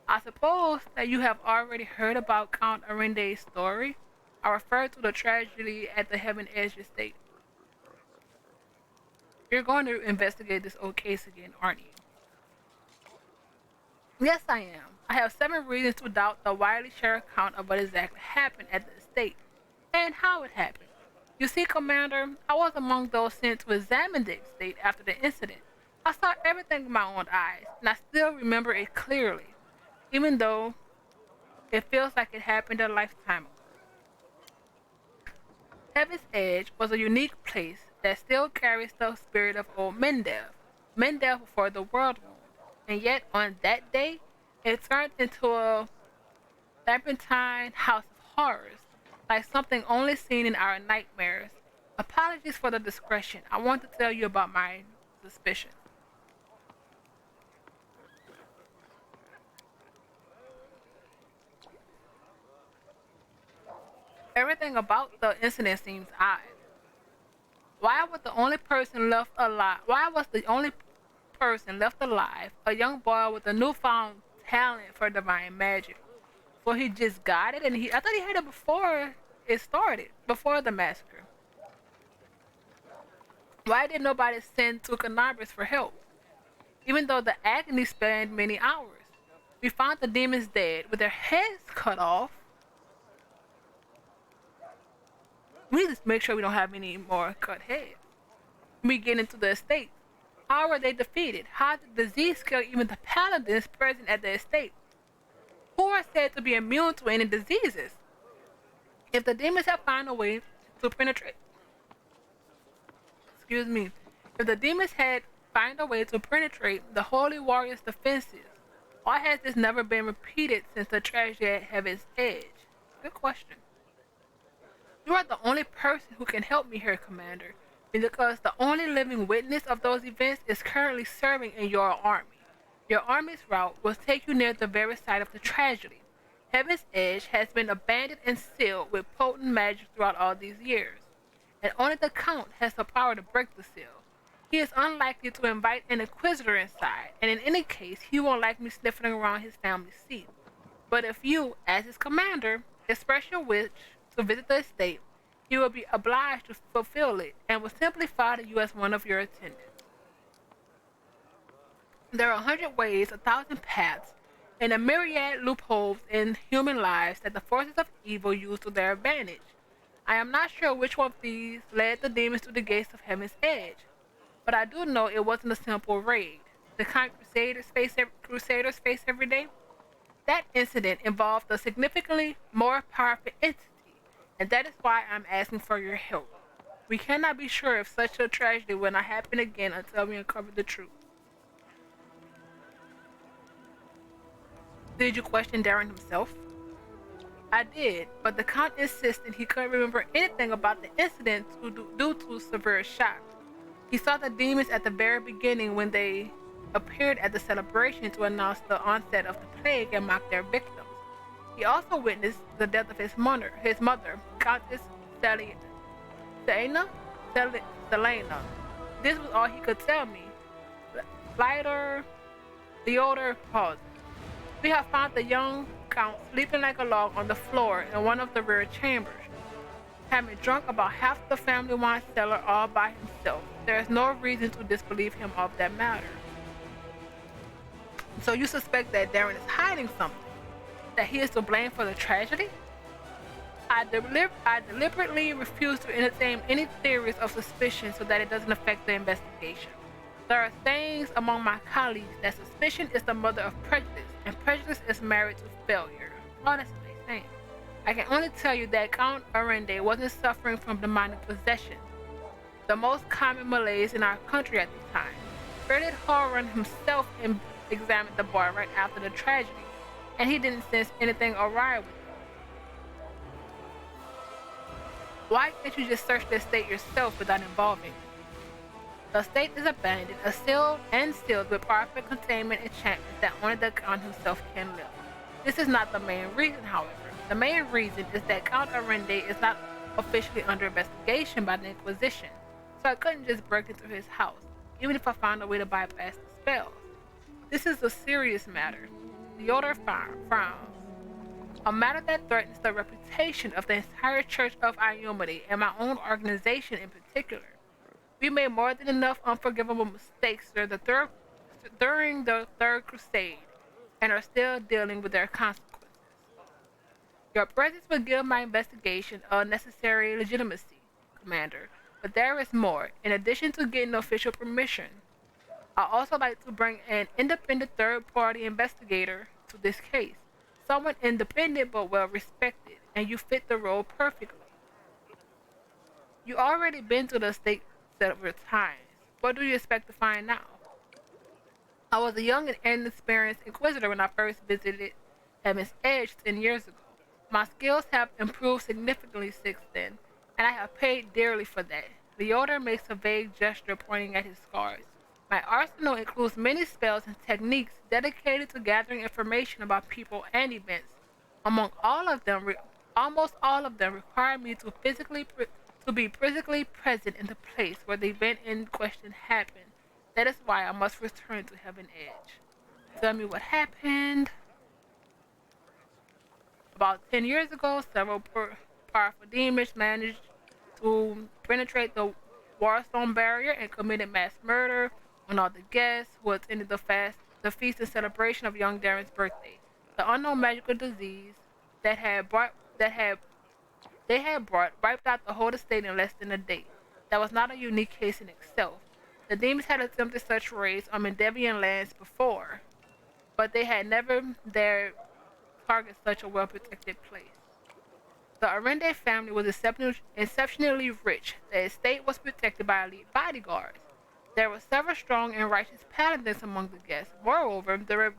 I suppose that you have already heard about Count Arende's story. I refer to the tragedy at the Heaven Edge estate. You're going to investigate this old case again, aren't you? Yes, I am. I have 7 reasons to doubt the widely shared account of what exactly happened at the estate and how it happened. You see, Commander, I was among those sent to examine the estate after the incident. I saw everything with my own eyes, and I still remember it clearly, even though it feels like it happened a lifetime ago. Heaven's Edge was a unique place that still carries the spirit of old Mendev, Mendev before the world wound, and yet on that day, it turned into a labyrinthine house of horrors, like something only seen in our nightmares. Apologies for the discretion. I want to tell you about my suspicion. Everything about the incident seems odd. Why was the only person left alive? Why was the only person left alive a young boy with a newfound talent for divine magic? Well, he just got it, and I thought he had it before it started, before the massacre. Why did nobody send to Canabras for help? Even though the agony spanned many hours. We found the demons dead with their heads cut off. We need to make sure we don't have any more cut heads. We get into the estate. How were they defeated? How did disease kill even the paladins present at the estate? Who are said to be immune to any diseases? If the demons have found a way to penetrate, excuse me, if the demons had found a way to penetrate the holy warrior's defenses, why has this never been repeated since the tragedy at Heaven's Edge? Good question. You are the only person who can help me here, Commander, because the only living witness of those events is currently serving in your army. Your army's route will take you near the very site of the tragedy. Heaven's Edge has been abandoned and sealed with potent magic throughout all these years, and only the Count has the power to break the seal. He is unlikely to invite an Inquisitor inside, and in any case, he won't like me sniffing around his family's seat. But if you, as his commander, express your wish to visit the estate, he will be obliged to fulfill it and will simply follow you as one of your attendants. There are 100 ways, 1,000 paths, and a myriad loopholes in human lives that the forces of evil use to their advantage. I am not sure which one of these led the demons to the gates of Heaven's Edge, but I do know it wasn't a simple raid. The kind crusaders face every day. That incident involved a significantly more powerful entity, and that is why I'm asking for your help. We cannot be sure if such a tragedy will not happen again until we uncover the truth. Did you question Darren himself? I did, but the Count insisted he couldn't remember anything about the incident due to severe shock. He saw the demons at the very beginning when they appeared at the celebration to announce the onset of the plague and mock their victims. He also witnessed the death of his mother, Countess Selena. This was all he could tell me. The older paused. We have found the young Count sleeping like a log on the floor in one of the rear chambers, having drunk about half the family wine cellar all by himself. There is no reason to disbelieve him of that matter. So you suspect that Darren is hiding something? That he is to blame for the tragedy? I deliberately refuse to entertain any theories of suspicion so that it doesn't affect the investigation. There are sayings among my colleagues that suspicion is the mother of prejudice, and prejudice is married to failure. Oh, that's what they saying. I can only tell you that Count Arende wasn't suffering from demonic possession, the most common malaise in our country at the time. Bernard Horan himself examined the boy right after the tragedy, and he didn't sense anything awry with him. Why can't you just search the estate yourself without involving me? The estate is abandoned, sealed with powerful containment enchantments that only the Count himself can lift. This is not the main reason, however. The main reason is that Count Arende is not officially under investigation by the Inquisition, so I couldn't just break into his house, even if I found a way to bypass the spells. This is a serious matter. The Order frowns. A matter that threatens the reputation of the entire Church of Ioumidi and my own organization in particular. We made more than enough unforgivable mistakes during the Third Crusade and are still dealing with their consequences. Your presence will give my investigation a necessary legitimacy, Commander, but there is more. In addition to getting official permission, I also like to bring an independent third-party investigator to this case. Someone independent but well respected, and you fit the role perfectly. You already been to the estate several times. What do you expect to find now? I was a young and inexperienced inquisitor when I first visited Heaven's Edge 10 years ago. My skills have improved significantly since then, and I have paid dearly for that. Leota makes a vague gesture pointing at his scars. My arsenal includes many spells and techniques dedicated to gathering information about people and events. Among all of them, almost all of them require me to be physically present in the place where the event in question happened. That is why I must return to Heaven Edge. Tell me what happened. About 10 years ago, several powerful demons managed to penetrate the Warstone barrier and committed mass murder on all the guests who attended the feast and celebration of young Darren's birthday. The unknown magical disease that had brought that had they had brought wiped out the whole estate in less than a day. That was not a unique case in itself. The demons had attempted such raids on Mendevian lands before, but they had never dared target such a well-protected place. The Arende family was exceptionally rich. The estate was protected by elite bodyguards. There were several strong and righteous paladins among the guests. Moreover, the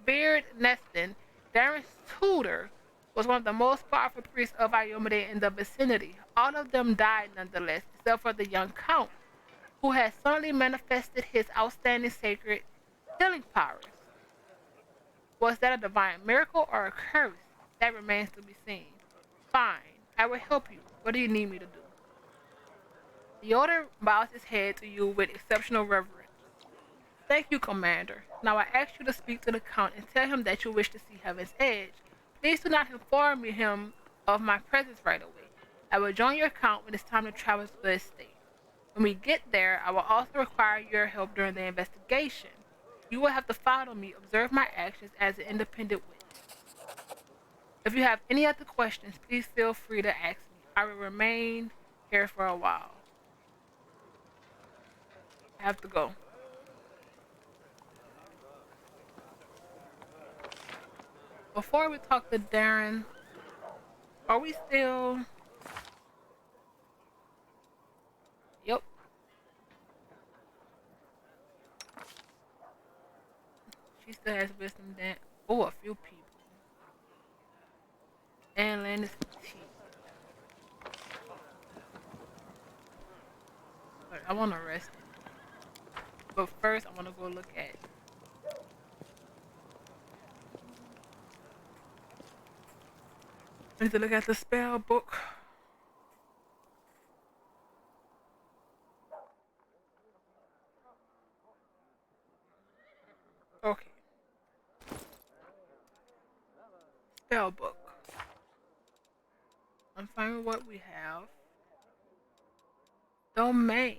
revered Neston, Darren's tutor, was one of the most powerful priests of Ioumidi in the vicinity. All of them died nonetheless, except for the young count, who had suddenly manifested his outstanding sacred healing powers. Was that a divine miracle or a curse? That remains to be seen. Fine, I will help you. What do you need me to do? The Order bows his head to you with exceptional reverence. Thank you, Commander. Now I ask you to speak to the Count and tell him that you wish to see Heaven's Edge. Please do not inform him of my presence right away. I will join your Count when it's time to travel to the estate. When we get there, I will also require your help during the investigation. You will have to follow me, observe my actions as an independent witness. If you have any other questions, please feel free to ask me. I will remain here for a while. I have to go. Before we talk to Darren, are we still... Yep. She still has wisdom then. Oh, a few people. And Landis fatigue. But I want to rest it. But first, I want to go look at... I need to look at the spell book. Okay. Spell book. I'm fine with what we have. Domain.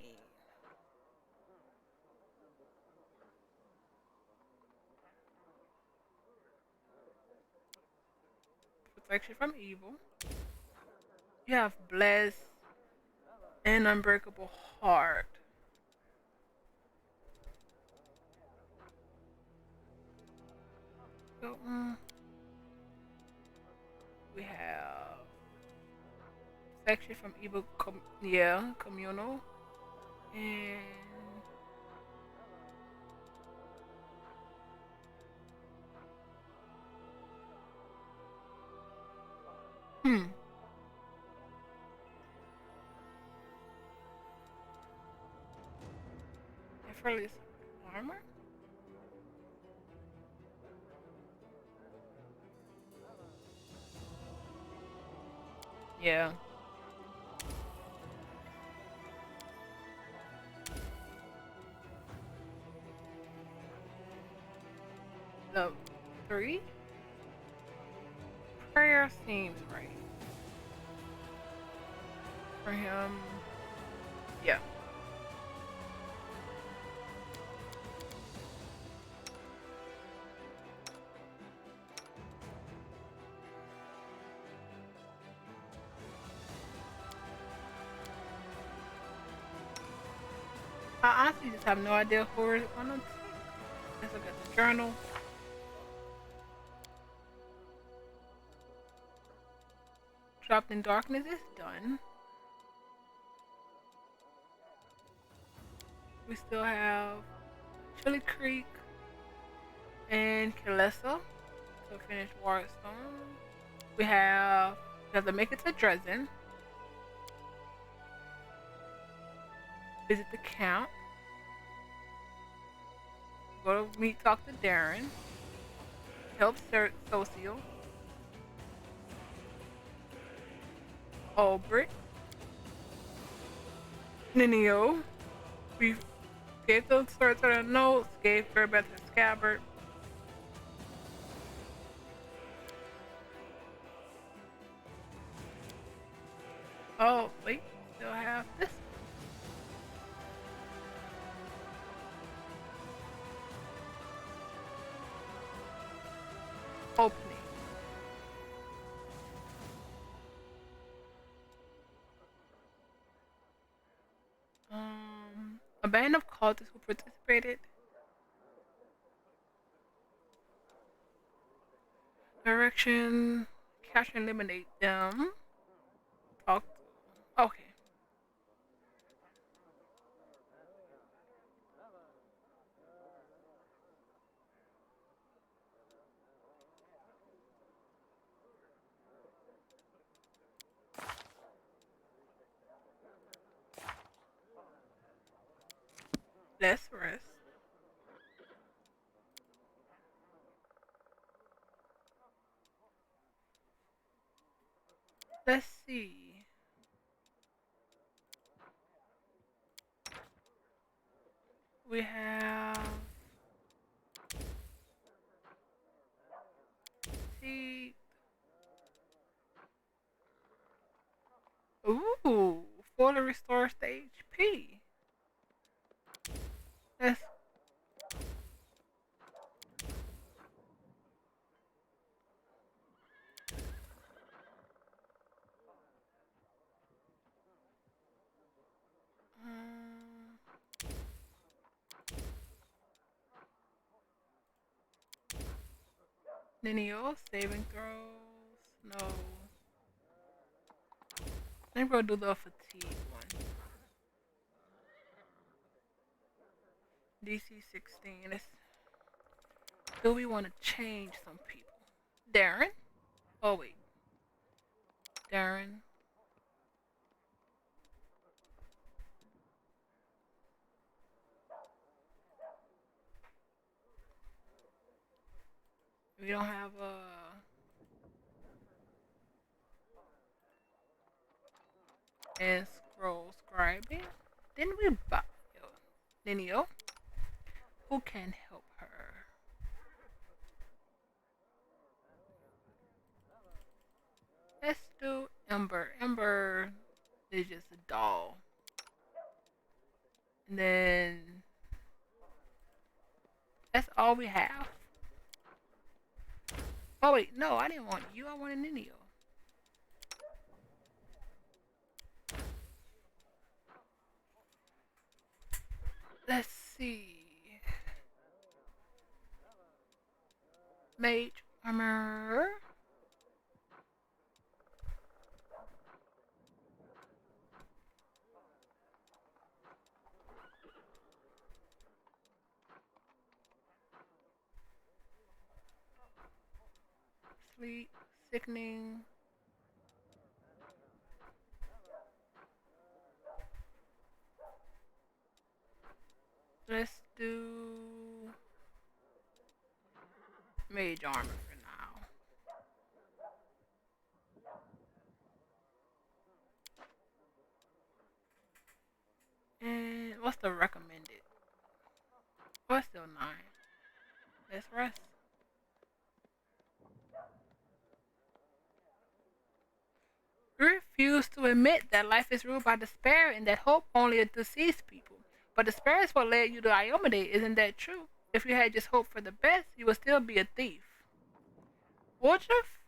Protection from evil. You have blessed and unbreakable heart. So, we have section from evil, yeah, communal, and hmm, effortless armor. Yeah. Level 3. Prayer seems right for him. Yeah. I honestly just have no idea who we're gonna take. Let's look at the journal. Dropped in Darkness is done. We still have Chili Creek and Kilessa to finish Waterstone. We have to make it to Dresden. Visit the camp. Go to meet, talk to Darren. Help Socio. Albrecht. Ninio. We gave those swords to the notes. Gave Fairbath his scabbard. Oh, wait. Still have this opening. A band of cultists who participated. Direction. Catch and eliminate them. Talk. Okay. Let's rest. Let's see. We have. See. Ooh. Fully restores the HP. Let's. Um, Ninio, saving throws. No. I think we'll do the fatigue one. DC 16. Do we want to change some people? Darren? Oh, wait. Darren. We don't have a. And scroll scribing. Didn't we buy Ninio? Who can help her? Let's do Ember. Ember is just a doll. And then that's all we have. Oh wait, no, I didn't want you. I wanted Ninio. Let's see. Mage armor. Sleep. Sickening. Let's do mage armor for now. And what's the recommended? Oh, it's still 9. Let's rest. We refuse to admit that life is ruled by despair and that hope only deceives people. But despair is what led you to Iomade, isn't that true? If you had just hoped for the best, you would still be a thief. Woodruff?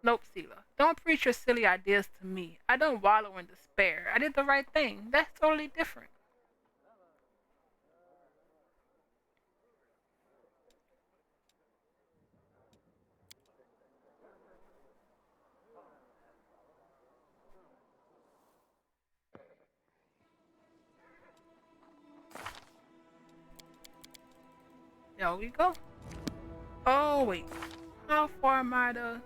Nope, Sela. Don't preach your silly ideas to me. I don't wallow in despair. I did the right thing. That's totally different. There we go. Oh, wait. How far am I to...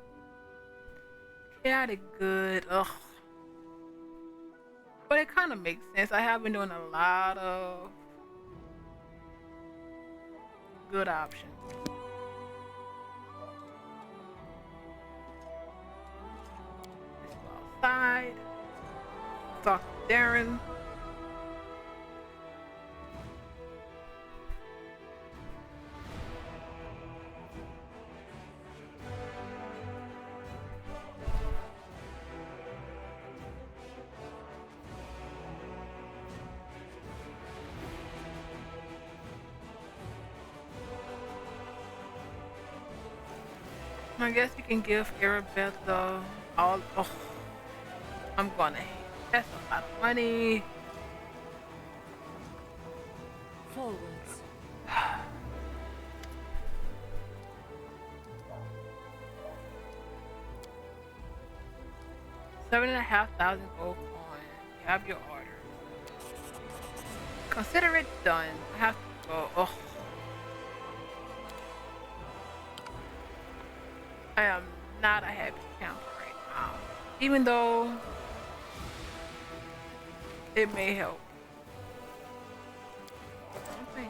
Yeah, I did good. Ugh. But it kind of makes sense. I have been doing a lot of good options. Let's go outside. Talk to Darren. I guess we can give Arabeth the all. Oh, I'm gonna hate. That's a lot of money. Forwards. 7,500 gold coin. You have your order. Consider it done. I have to go. Oh, I am not a happy camper right now. Even though it may help. Okay.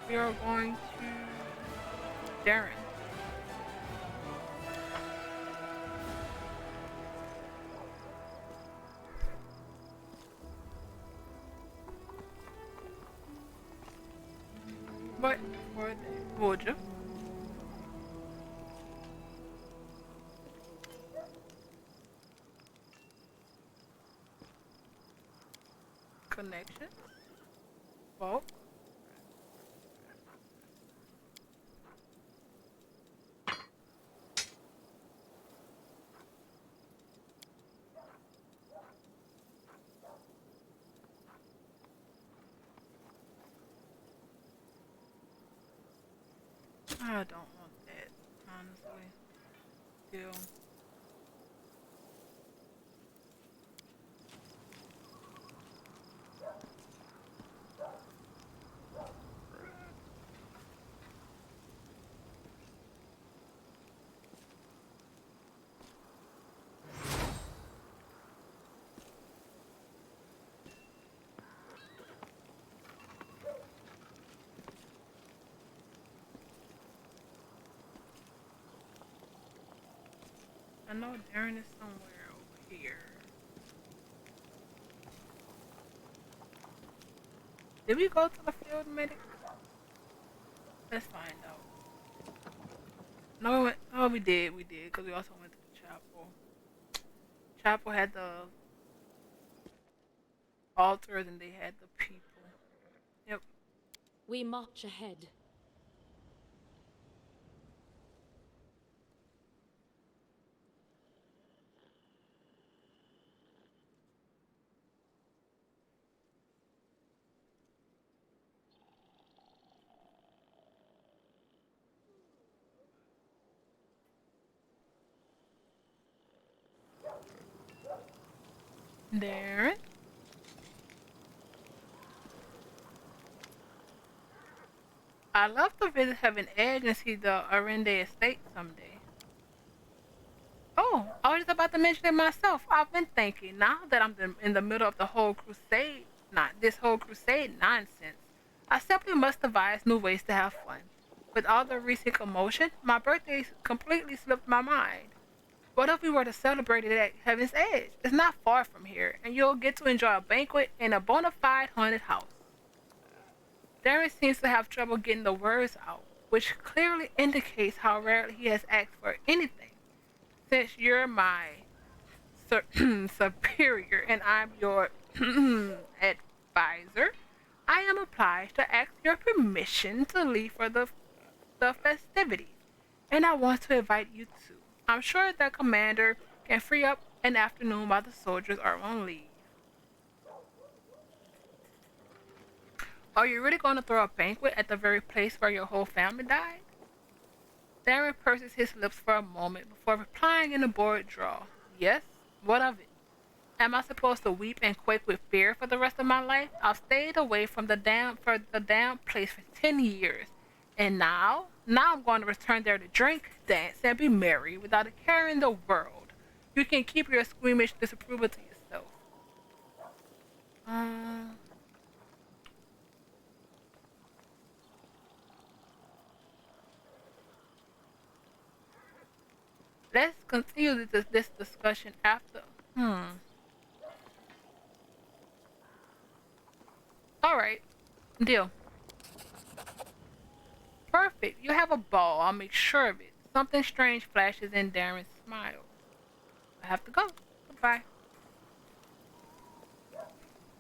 We are going to Darren. But for the Woodruff. Connection. Vault. I don't want that, honestly. Still. I know Darren is somewhere over here. Did we go to the field medic? Let's find out. No, we went. Oh, we did. We did because we also went to the chapel. Chapel had the altars and they had the people. Yep. We march ahead. Darren. I'd love to visit Heaven Edge and see the Arende estate someday. Oh, I was just about to mention it myself. I've been thinking, now that I'm in the middle of the whole crusade, not this whole crusade nonsense, I simply must devise new ways to have fun. With all the recent commotion, my birthday completely slipped my mind. What if we were to celebrate it at Heaven's Edge? It's not far from here, and you'll get to enjoy a banquet in a bona fide haunted house. Darren seems to have trouble getting the words out, which clearly indicates how rarely he has asked for anything. Since you're my superior and I'm your advisor, I am obliged to ask your permission to leave for the festivities. And I want to invite you too. I'm sure the commander can free up an afternoon while the soldiers are on leave. Are you really going to throw a banquet at the very place where your whole family died? Darren purses his lips for a moment before replying in a bored drawl. Yes? What of it? Am I supposed to weep and quake with fear for the rest of my life? I've stayed away from the damn place for 10 years. And now I'm going to return there to drink, dance, and be merry without a care in the world. You can keep your squeamish disapproval to yourself. Let's continue this discussion after. Alright. Deal. Perfect. You have a ball. I'll make sure of it. Something strange flashes in Darren's smile. I have to go. Goodbye.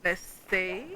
Let's see.